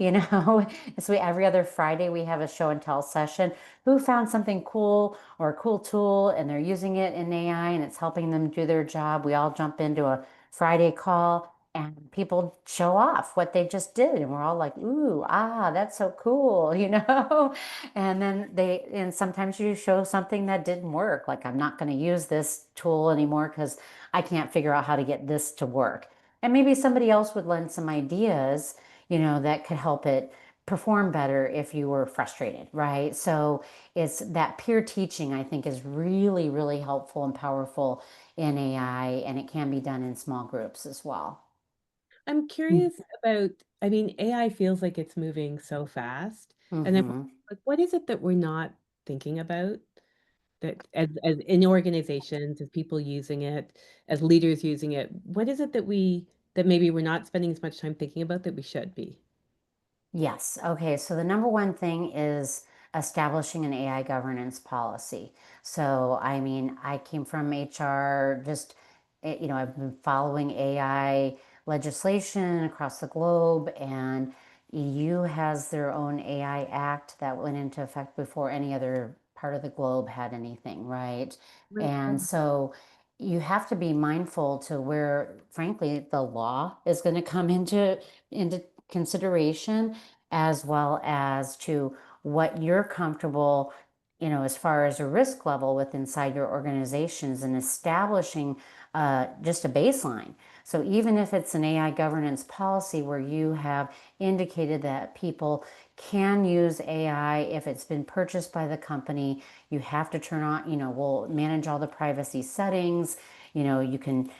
Speaker 2: so every other Friday we have a show and tell session. Who found something cool or a cool tool and they're using it in AI and it's helping them do their job. We all jump into a Friday call and people show off what they just did and we're all like, ooh, that's so cool, And then and sometimes you show something that didn't work. Like, I'm not going to use this tool anymore because I can't figure out how to get this to work. And maybe somebody else would lend some ideas, that could help it perform better if you were frustrated, right? So it's that peer teaching, I think, is really, really helpful and powerful in AI, and it can be done in small groups as well.
Speaker 3: I'm curious about, I mean, AI feels like it's moving so fast. And I'm
Speaker 2: Mm-hmm.
Speaker 3: like, what is it that we're not thinking about that as in organizations, as people using it, as leaders using it, what is it that maybe we're not spending as much time thinking about that we should be?
Speaker 2: Yes. Okay. So the number one thing is establishing an AI governance policy. So, I mean, I came from HR, I've been following AI legislation across the globe, and EU has their own AI Act that went into effect before any other part of the globe had anything, right?
Speaker 3: Right.
Speaker 2: And so you have to be mindful to where, frankly, the law is going to come into consideration as well as to what you're comfortable, as far as a risk level with inside your organizations and establishing just a baseline. So even if it's an AI governance policy where you have indicated that people can use AI if it's been purchased by the company, you have to turn on, we'll manage all the privacy settings. You can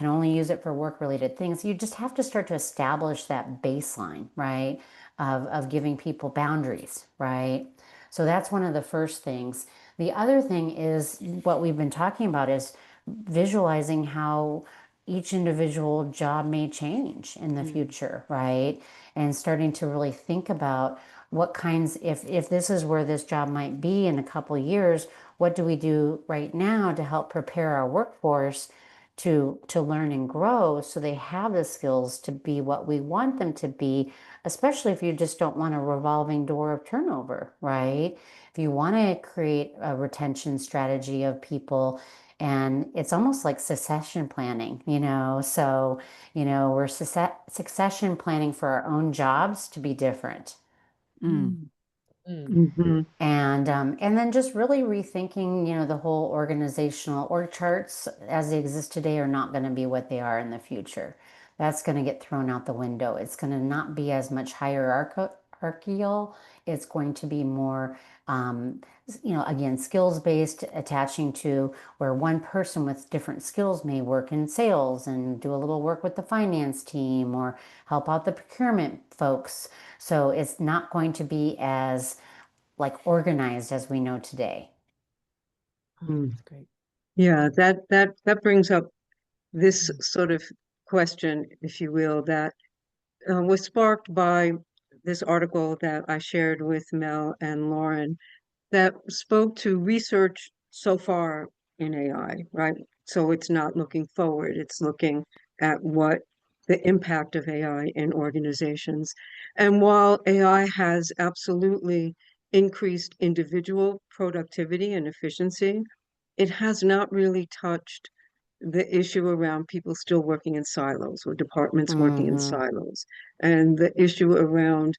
Speaker 2: only use it for work related things. You just have to start to establish that baseline, right? Of giving people boundaries, right? So that's one of the first things. The other thing is what we've been talking about is visualizing how each individual job may change in the
Speaker 3: Mm.
Speaker 2: future, right? And starting to really think about what kinds, if this is where this job might be in a couple of years, what do we do right now to help prepare our workforce to learn and grow so they have the skills to be what we want them to be, especially if you just don't want a revolving door of turnover, right? If you want to create a retention strategy of people And it's almost like succession planning, So, we're succession planning for our own jobs to be different.
Speaker 1: Mm.
Speaker 3: Mm.
Speaker 4: Hmm.
Speaker 2: And then just really rethinking, the whole organizational org charts as they exist today are not going to be what they are in the future. That's going to get thrown out the window. It's going to not be as much hierarchical. It's going to be more, again, skills based, attaching to where one person with different skills may work in sales and do a little work with the finance team or help out the procurement folks. So it's not going to be as like organized as we know today.
Speaker 3: That's great.
Speaker 4: Yeah, that brings up this sort of question, if you will, that was sparked by this article that I shared with Mel and Lauren that spoke to research so far in AI, right? So it's not looking forward, it's looking at what the impact of AI in organizations. And while AI has absolutely increased individual productivity and efficiency, it has not really touched the issue around people still working in silos or departments working in
Speaker 2: Mm-hmm.
Speaker 4: silos, and the issue around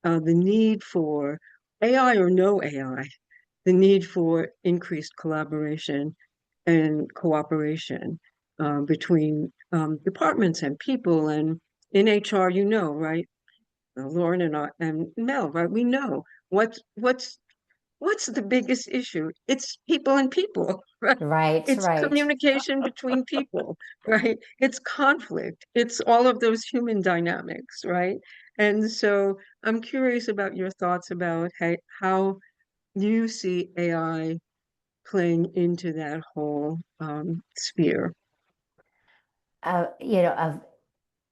Speaker 4: the need for AI or no AI, the need for increased collaboration and cooperation between departments and people. And in HR, right? Lauren and I and Mel, right? We know what's the biggest issue? It's people and people, right?
Speaker 2: Right,
Speaker 4: It's
Speaker 2: right.
Speaker 4: communication between people, right? It's conflict. It's all of those human dynamics, right? And so I'm curious about your thoughts about how you see AI playing into that whole sphere.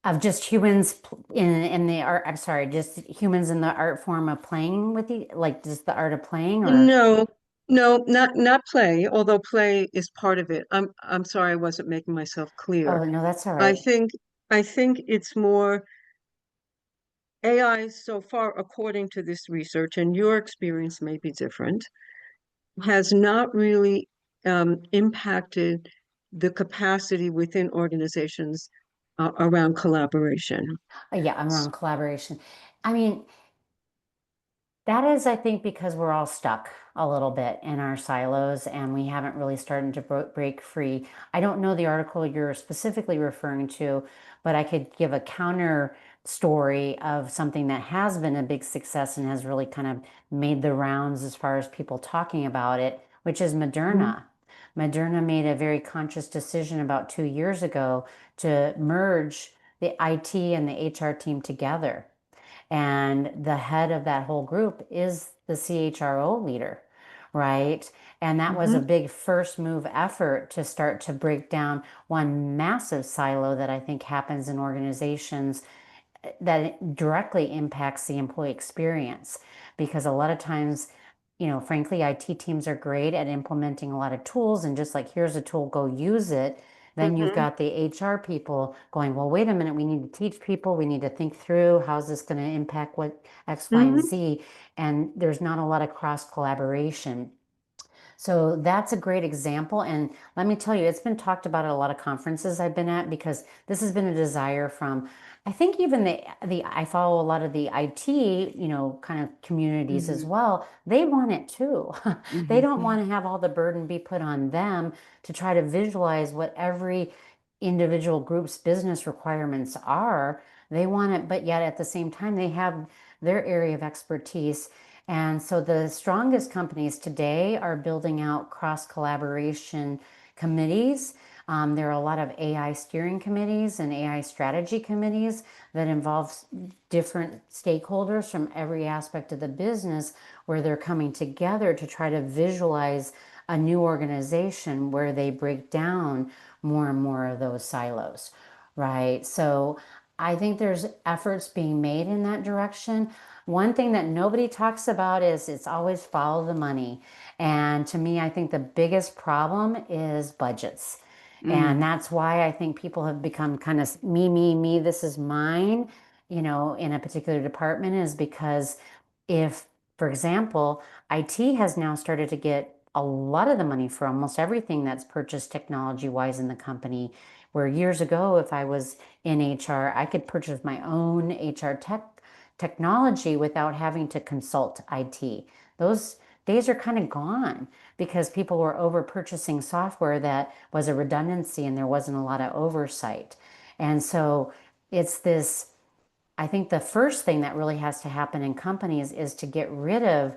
Speaker 2: Of just humans in the art. I'm sorry, just humans in the art form of playing with like just the art of playing, or
Speaker 4: No, no, not play, although play is part of it. I'm sorry I wasn't making myself clear.
Speaker 2: oh no, that's all
Speaker 4: I
Speaker 2: right.
Speaker 4: think I think it's more AI so far, according to this research, and your experience may be different, has not really impacted the capacity within organizations around collaboration.
Speaker 2: Yeah, I'm around collaboration. I mean, that is, I think, because we're all stuck a little bit in our silos and we haven't really started to break free. I don't know the article you're specifically referring to, but I could give a counter story of something that has been a big success and has really kind of made the rounds as far as people talking about it, which is
Speaker 4: Mhm.
Speaker 2: Moderna. Moderna made a very conscious decision about 2 years ago to merge the IT and the HR team together. And the head of that whole group is the CHRO leader, right? And that was a
Speaker 4: Mhm.
Speaker 2: big first move effort to start to break down one massive silo that I think happens in organizations that directly impacts the employee experience. Because a lot of times, frankly, IT teams are great at implementing a lot of tools and just like, here's a tool, go use it. Then you've
Speaker 4: Mhm.
Speaker 2: got the HR people going, well, wait a minute, we need to teach people, we need to think through how's this going to impact what X, Y, and
Speaker 4: Mhm.
Speaker 2: Z. And there's not a lot of cross collaboration. So that's a great example. And let me tell you, it's been talked about at a lot of conferences I've been at because this has been a desire from, I think even the I follow a lot of the IT, kind of communities as
Speaker 4: Mhm.
Speaker 2: well. They want it too. They don't
Speaker 1: Mhm.
Speaker 2: want to have all the burden be put on them to try to visualize what every individual group's business requirements are. They want it, but yet at the same time, they have their area of expertise. And so the strongest companies today are building out cross collaboration committees. There are a lot of AI steering committees and AI strategy committees that involve different stakeholders from every aspect of the business where they're coming together to try to visualize a new organization where they break down more and more of those silos, right? So I think there's efforts being made in that direction. One thing that nobody talks about is it's always follow the money. And to me, I think the biggest problem is budgets. And
Speaker 1: Mm.
Speaker 2: that's why I think people have become kind of me, this is mine, in a particular department is because if, for example, IT has now started to get a lot of the money for almost everything that's purchased technology wise in the company. Where years ago, if I was in HR, I could purchase my own technology without having to consult IT. Those days are kind of gone because people were over purchasing software that was a redundancy and there wasn't a lot of oversight. And so it's this, I think the first thing that really has to happen in companies is to get rid of,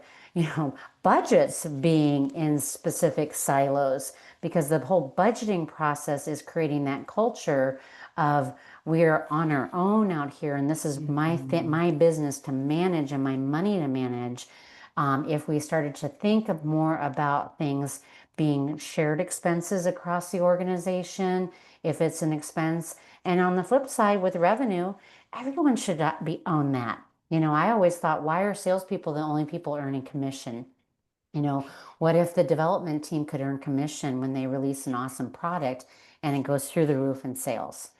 Speaker 2: budgets being in specific silos, because the whole budgeting process is creating that culture of we're on our own out here and this is
Speaker 1: Mhm.
Speaker 2: my business to manage and my money to manage. If we started to think of more about things being shared expenses across the organization, if it's an expense, and on the flip side with revenue, everyone should be own that. I always thought, why are salespeople the only people earning commission? You know, what if the development team could earn commission when they release an awesome product and it goes through the roof in sales,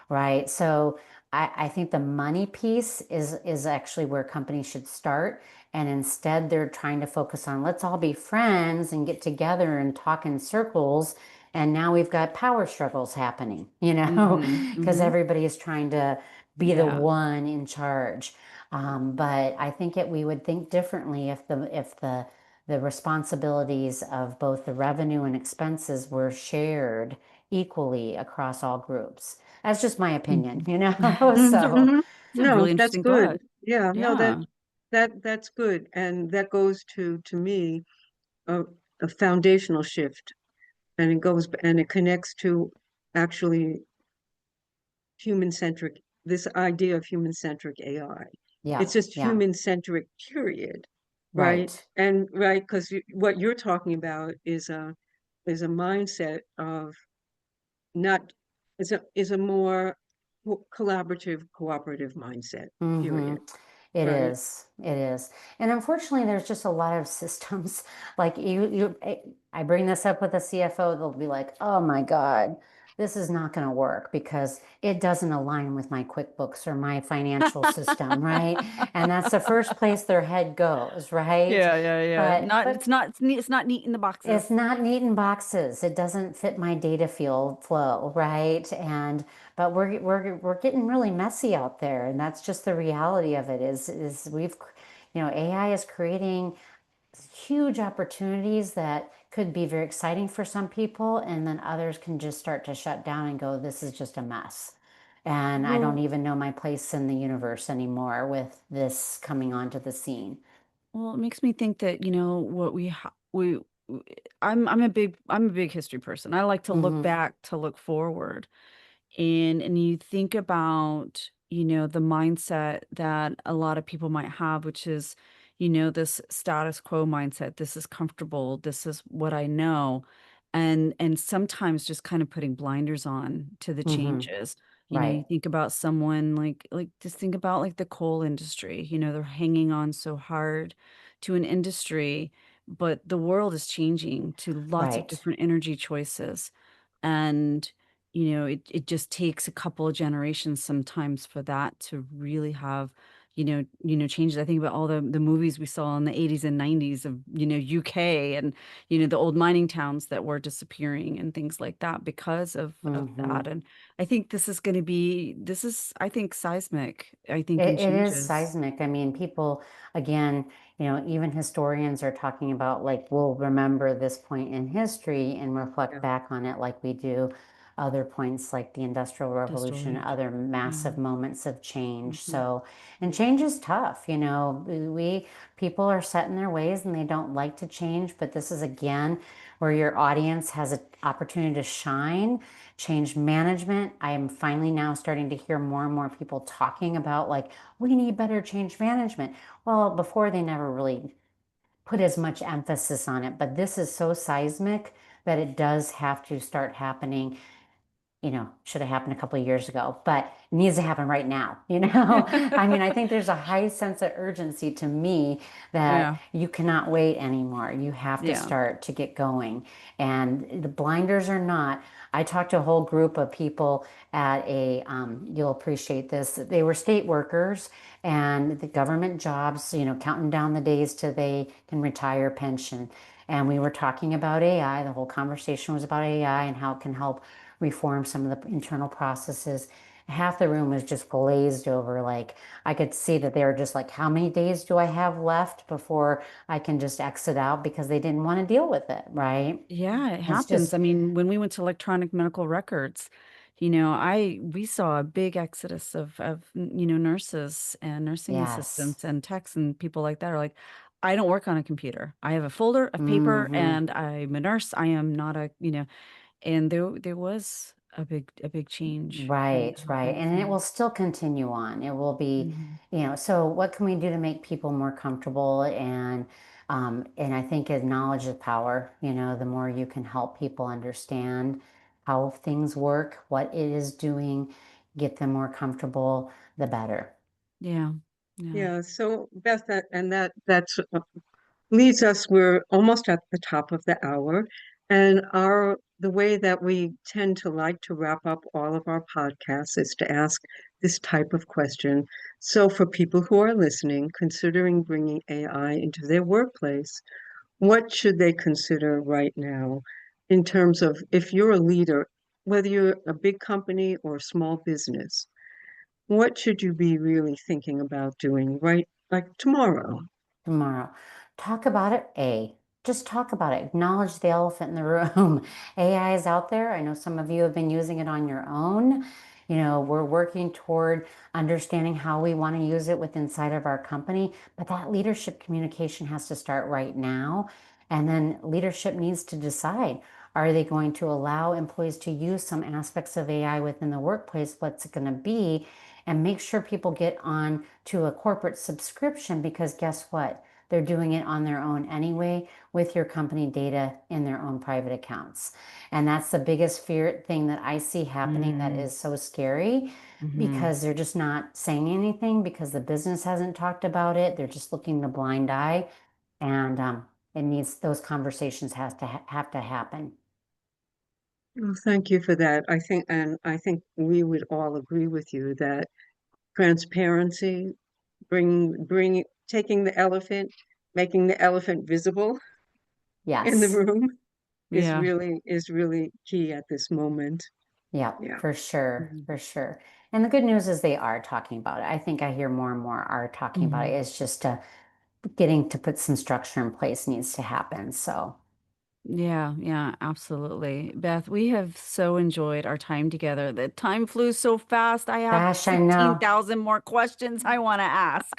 Speaker 2: right? So I think the money piece is actually where companies should start. And instead, they're trying to focus on let's all be friends and get together and talk in circles. And now we've got power struggles happening,
Speaker 1: Mhm.
Speaker 2: because
Speaker 1: Mhm.
Speaker 2: everybody is trying to be the
Speaker 1: Yeah.
Speaker 2: one in charge. But I think we would think differently if the responsibilities of both the revenue and expenses were shared equally across all groups. That's just my opinion,
Speaker 1: Mhm.
Speaker 2: So,
Speaker 4: Mhm.
Speaker 1: It's a
Speaker 4: No,
Speaker 1: really
Speaker 4: that's
Speaker 1: interesting
Speaker 4: good.
Speaker 1: thought.
Speaker 4: Yeah, no,
Speaker 1: Yeah.
Speaker 4: that's good. And that goes to me, a, a foundational shift. And it connects to actually human-centric, this idea of human-centric AI.
Speaker 2: yeah,
Speaker 4: It's just
Speaker 2: yeah,
Speaker 4: human-centric, period. Right?
Speaker 2: right,
Speaker 4: And right, because what you're talking about is a mindset of not is a more collaborative, cooperative mindset,
Speaker 2: mm-hmm.
Speaker 4: period.
Speaker 2: It
Speaker 4: Right?
Speaker 2: is. It is. And unfortunately, there's just a lot of systems like I bring this up with a CFO, they'll be like, "Oh my God, this is not going to work because it doesn't align with my QuickBooks or my financial system," right? And that's the first place their head goes, right?
Speaker 1: Yeah, yeah, yeah. Not
Speaker 2: But
Speaker 1: it's not neat in the
Speaker 2: it's
Speaker 1: boxes.
Speaker 2: not neat in boxes. It doesn't fit my data field flow, right? But we're getting really messy out there, and that's just the reality of it. Is AI is creating huge opportunities that could be very exciting for some people, and then others can just start to shut down and go, "This is just a mess." And I don't
Speaker 4: Well,
Speaker 2: even know my place in the universe anymore with this coming onto the scene.
Speaker 1: Well, it makes me think that, what w I'm a big history person. I like to look
Speaker 2: Mm-hmm.
Speaker 1: back to look forward. And you think about, the mindset that a lot of people might have, which is, this status quo mindset. This is comfortable. This is what I know. And sometimes just kind of putting blinders on to the
Speaker 2: Mm-hmm.
Speaker 1: changes. You
Speaker 2: Right.
Speaker 1: think about someone like just think about like the coal industry. They're hanging on so hard to an industry, but the world is changing to lots of
Speaker 2: Right.
Speaker 1: different energy choices. And it just takes a couple of generations sometimes for that to really have, changes. I think about all the movies we saw in the 80s and 90s of, UK and, the old mining towns that were disappearing and things like that because of
Speaker 2: Mm-hmm.
Speaker 1: that. And I think this is, I think, seismic, I think, in
Speaker 2: It is
Speaker 1: changes.
Speaker 2: seismic. I mean, people, again, even historians are talking about like, we'll remember this point in history and reflect
Speaker 4: yeah.
Speaker 2: back on it like we do other points like the Industrial
Speaker 1: Industrial
Speaker 2: Revolution,
Speaker 1: age.
Speaker 2: other
Speaker 1: Yeah.
Speaker 2: massive moments of change.
Speaker 1: Hmm.
Speaker 2: So, and change is tough. People are set in their ways and they don't like to change, but this is again where your audience has an opportunity to shine. Change management. I am finally now starting to hear more and more people talking about like, we need better change management. Well, before they never really put as much emphasis on it, but this is so seismic that it does have to start happening. Should have happened a couple of years ago, but it needs to happen right now. I mean, I think there's a high sense of urgency to me that
Speaker 1: Yeah.
Speaker 2: you cannot wait anymore. You have to
Speaker 1: Yeah.
Speaker 2: start to get going. And the blinders are not. I talked to a whole group of people you'll appreciate this. They were state workers and the government jobs, counting down the days till they can retire pension. And we were talking about AI. The whole conversation was about AI and how it can help reform some of the internal processes. Half the room was just glazed over. Like I could see that they were just like, how many days do I have left before I can just exit out because they didn't want to deal with it, right?
Speaker 1: Yeah, it
Speaker 2: It's
Speaker 1: happens.
Speaker 2: just,
Speaker 1: I mean, when we went to electronic medical records, we saw a big exodus of nurses and nursing
Speaker 2: yes.
Speaker 1: assistants and techs and people like that are like, I don't work on a computer. I have a folder of paper
Speaker 2: Hmm.
Speaker 1: and I'm a nurse. I am not and there was a big change that
Speaker 2: Right, right.
Speaker 1: happened.
Speaker 2: And it
Speaker 1: So,
Speaker 2: will still continue on. It will be,
Speaker 1: mhm.
Speaker 2: so what can we do to make people more comfortable? And I think knowledge is power. The more you can help people understand how things work, what it is doing, get them more comfortable, the better.
Speaker 1: Yeah. Yeah.
Speaker 4: Yeah, so Beth, that's leads us, we're almost at the top of the hour, and the way that we tend to like to wrap up all of our podcasts is to ask this type of question. So for people who are listening, considering bringing AI into their workplace, what should they consider right now in terms of if you're a leader, whether you're a big company or a small business, what should you be really thinking about doing right like tomorrow?
Speaker 2: Tomorrow. Talk about it. Just talk about it. Acknowledge the elephant in the room. AI is out there. I know some of you have been using it on your own. We're working toward understanding how we want to use it with inside of our company, but that leadership communication has to start right now. And then leadership needs to decide, are they going to allow employees to use some aspects of AI within the workplace? What's it going to be? And make sure people get on to a corporate subscription because guess what? They're doing it on their own anyway with your company data in their own private accounts. And that's the biggest fear thing that I see happening that
Speaker 1: Mm,
Speaker 2: is so scary
Speaker 1: hmm.
Speaker 2: because they're just not saying anything because the business hasn't talked about it. They're just looking the blind eye. And it needs those conversations has to have to happen.
Speaker 4: Well, thank you for that. I think we would all agree with you that transparency, taking the elephant, making the elephant visible in the
Speaker 2: Yes.
Speaker 4: room
Speaker 1: Yeah.
Speaker 4: is really key at this moment.
Speaker 2: Yeah,
Speaker 4: Yeah.
Speaker 2: for sure,
Speaker 1: Mhm.
Speaker 2: for sure. And the good news is they are talking about it. I think I hear more and more are talking about it.
Speaker 1: Mhm.
Speaker 2: It's just getting to put some structure in place needs to happen. So,
Speaker 1: Yeah, yeah, absolutely. Beth, we have so enjoyed our time together. The time flew so fast. I have
Speaker 2: gosh, I know.
Speaker 1: 16,000 more questions I want to ask.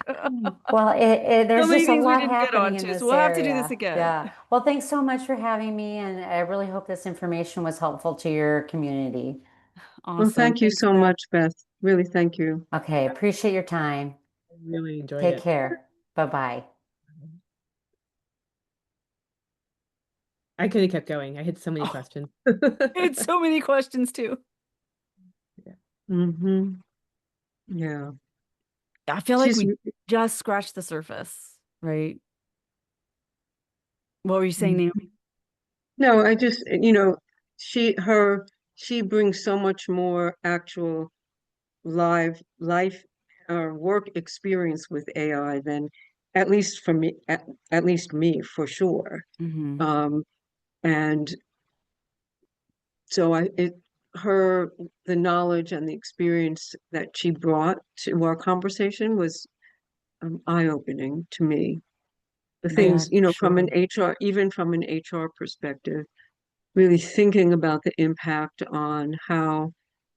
Speaker 2: Well,
Speaker 1: So
Speaker 2: there's
Speaker 1: many
Speaker 2: just a
Speaker 1: things we
Speaker 2: lot
Speaker 1: didn't get
Speaker 2: happening in
Speaker 1: onto. So
Speaker 2: this
Speaker 1: we'll have to do this
Speaker 2: area.
Speaker 1: again.
Speaker 2: Yeah. Well, thanks so much for having me. And I really hope this information was helpful to your community.
Speaker 4: Well,
Speaker 1: Awesome.
Speaker 4: thank you
Speaker 1: Thanks,
Speaker 4: so
Speaker 1: Beth.
Speaker 4: much, Beth. Really, thank you.
Speaker 2: Okay. Appreciate your time.
Speaker 3: I really enjoyed
Speaker 2: Take
Speaker 3: it.
Speaker 2: care. Bye-bye.
Speaker 3: I could have kept going. I had so many
Speaker 1: Oh,
Speaker 3: questions.
Speaker 1: I had so many questions too.
Speaker 3: Yeah.
Speaker 4: Hmm. Yeah.
Speaker 1: I feel like
Speaker 4: She's
Speaker 1: we just scratched the surface, right? What were you saying, Naomi?
Speaker 4: no, I just, she brings so much more actual live life or work experience with AI than at least for me, at least me for sure.
Speaker 1: Hmm.
Speaker 4: Um, and so her, the knowledge and the experience that she brought to our conversation was eye-opening to me. The
Speaker 1: Yeah,
Speaker 4: things,
Speaker 1: for
Speaker 4: from an
Speaker 1: sure.
Speaker 4: HR, even from an HR perspective, really thinking about the impact on how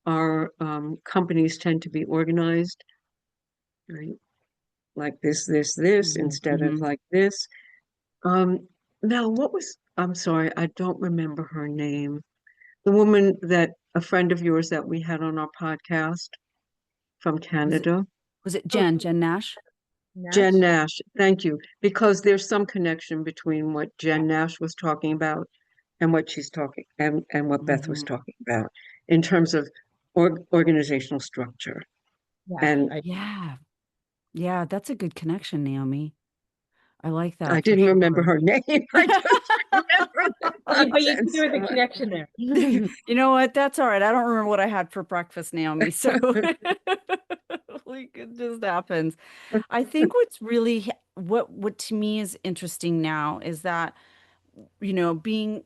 Speaker 4: our companies tend to be organized, right? Like this
Speaker 1: Hmm.
Speaker 4: instead of
Speaker 1: Hmm.
Speaker 4: like this. Um, Now, I'm sorry, I don't remember her name. The woman that a friend of yours that we had on our podcast from
Speaker 1: Was it
Speaker 4: Canada,
Speaker 1: was it
Speaker 3: Oh,
Speaker 1: Jen Nash?
Speaker 4: Jen
Speaker 3: Nash?
Speaker 4: Nash. Thank you. Because there's some connection between what Jen Nash was talking about and what she's talking and what Beth was
Speaker 1: Hmm.
Speaker 4: talking about in terms of organizational structure.
Speaker 3: Yeah.
Speaker 4: And
Speaker 1: Yeah. Yeah, that's a good connection, Naomi. I like
Speaker 4: I
Speaker 1: that for
Speaker 4: didn't remember
Speaker 1: sure.
Speaker 4: her name. I just remember the
Speaker 3: But you see
Speaker 4: nonsense.
Speaker 3: there was a connection there.
Speaker 1: You know what? That's all right. I don't remember what I had for breakfast, Naomi. So like it just happens. I think what's really what to me is interesting now is that being,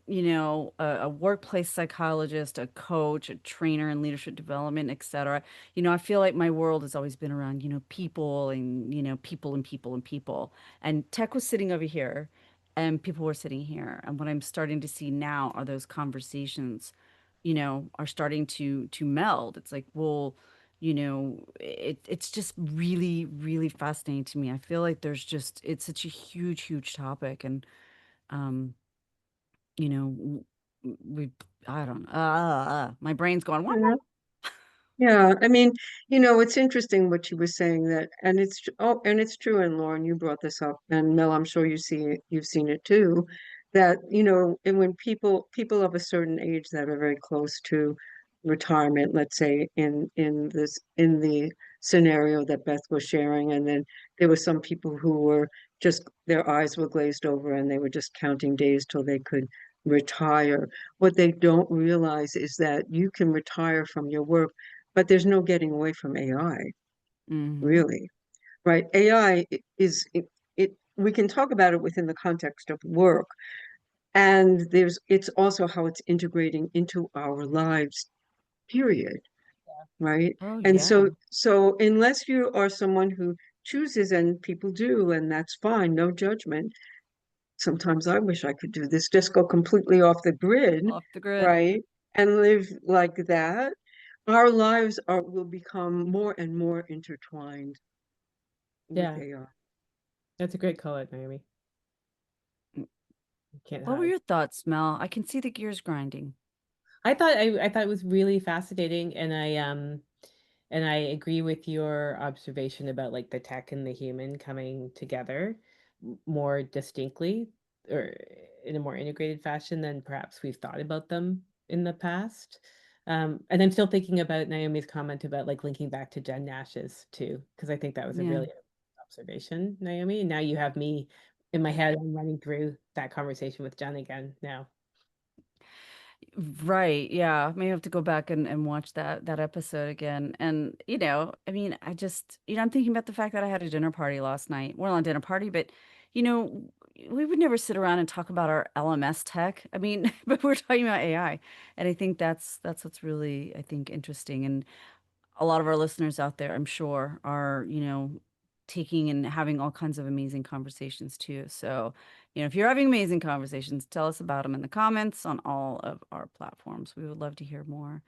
Speaker 1: a workplace psychologist, a coach, a trainer in leadership development, et cetera, I feel like my world has always been around, people and, people and people and people. And tech was sitting over here and people were sitting here. And what I'm starting to see now are those conversations, are starting to meld. It's like, well, it's just really, really fascinating to me. I feel like it's such a huge, huge topic. And, um, you know, we, I don't, my brain's going, what?
Speaker 4: Yeah. Yeah, I mean, it's interesting what you were saying that, and and it's true. And Lauren, you brought this up, and Mel, I'm sure you've seen it too, that and when people of a certain age that are very close to retirement, let's say in the scenario that Beth was sharing, and then there were some people who were just their eyes were glazed over and they were just counting days till they could retire. What they don't realize is that you can retire from your work, but there's no getting away from AI,
Speaker 1: Mm-hmm.
Speaker 4: really, right? AI is we can talk about it within the context of work, and it's also how it's integrating into our lives, period, right?
Speaker 1: Oh,
Speaker 4: And
Speaker 1: yeah.
Speaker 4: so unless you are someone who chooses, and people do, and that's fine, no judgment. Sometimes I wish I could do this, just go completely off the grid,
Speaker 1: Off the grid.
Speaker 4: right? And live like that. Our lives will become more and more intertwined with
Speaker 3: Yeah,
Speaker 4: AI.
Speaker 3: that's a great call out, Naomi. You can't
Speaker 1: What were
Speaker 3: hide.
Speaker 1: your thoughts, Mel? I can see the gears grinding.
Speaker 3: I thought it was really fascinating, and I agree with your observation about like the tech and the human coming together more distinctly or in a more integrated fashion than perhaps we've thought about them in the past. And I'm still thinking about Naomi's comment about like linking back to Jen Nash's too, because I think that was a
Speaker 1: Yeah.
Speaker 3: really observation, Naomi. And now you have me in my head. I'm running through that conversation with Jen again now.
Speaker 1: Right. Yeah. May have to go back and watch that episode again. And, I mean, I'm thinking about the fact that I had a dinner party last night. Well, not a dinner party, but, you know, we would never sit around and talk about our LMS tech. I mean, but we're talking about AI. And I think that's what's really, I think, interesting. And a lot of our listeners out there, I'm sure, are, taking and having all kinds of amazing conversations too. So, if you're having amazing conversations, tell us about them in the comments on all of our platforms. We would love to hear more.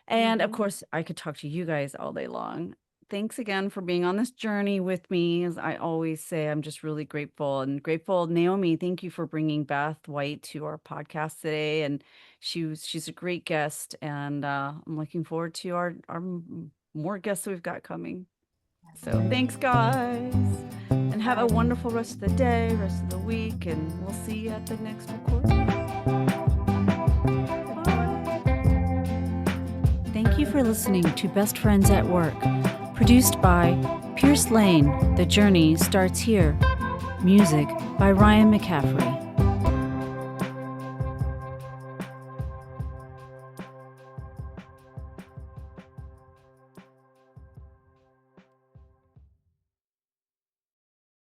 Speaker 1: And of
Speaker 4: Mhm.
Speaker 1: course, I could talk to you guys all day long. Thanks again for being on this journey with me. As I always say, I'm just really grateful and grateful. Naomi, thank you for bringing Beth White to our podcast today. And she's a great guest. And I'm looking forward to our more guests that we've got coming. So thanks, guys. And have a
Speaker 2: Bye.
Speaker 1: wonderful rest of the day, rest of the week. And we'll see you at the next recording. Thank you for listening to Best Friends at Work, produced by Pierce Lane. The journey starts here. Music by Ryan McCaffrey.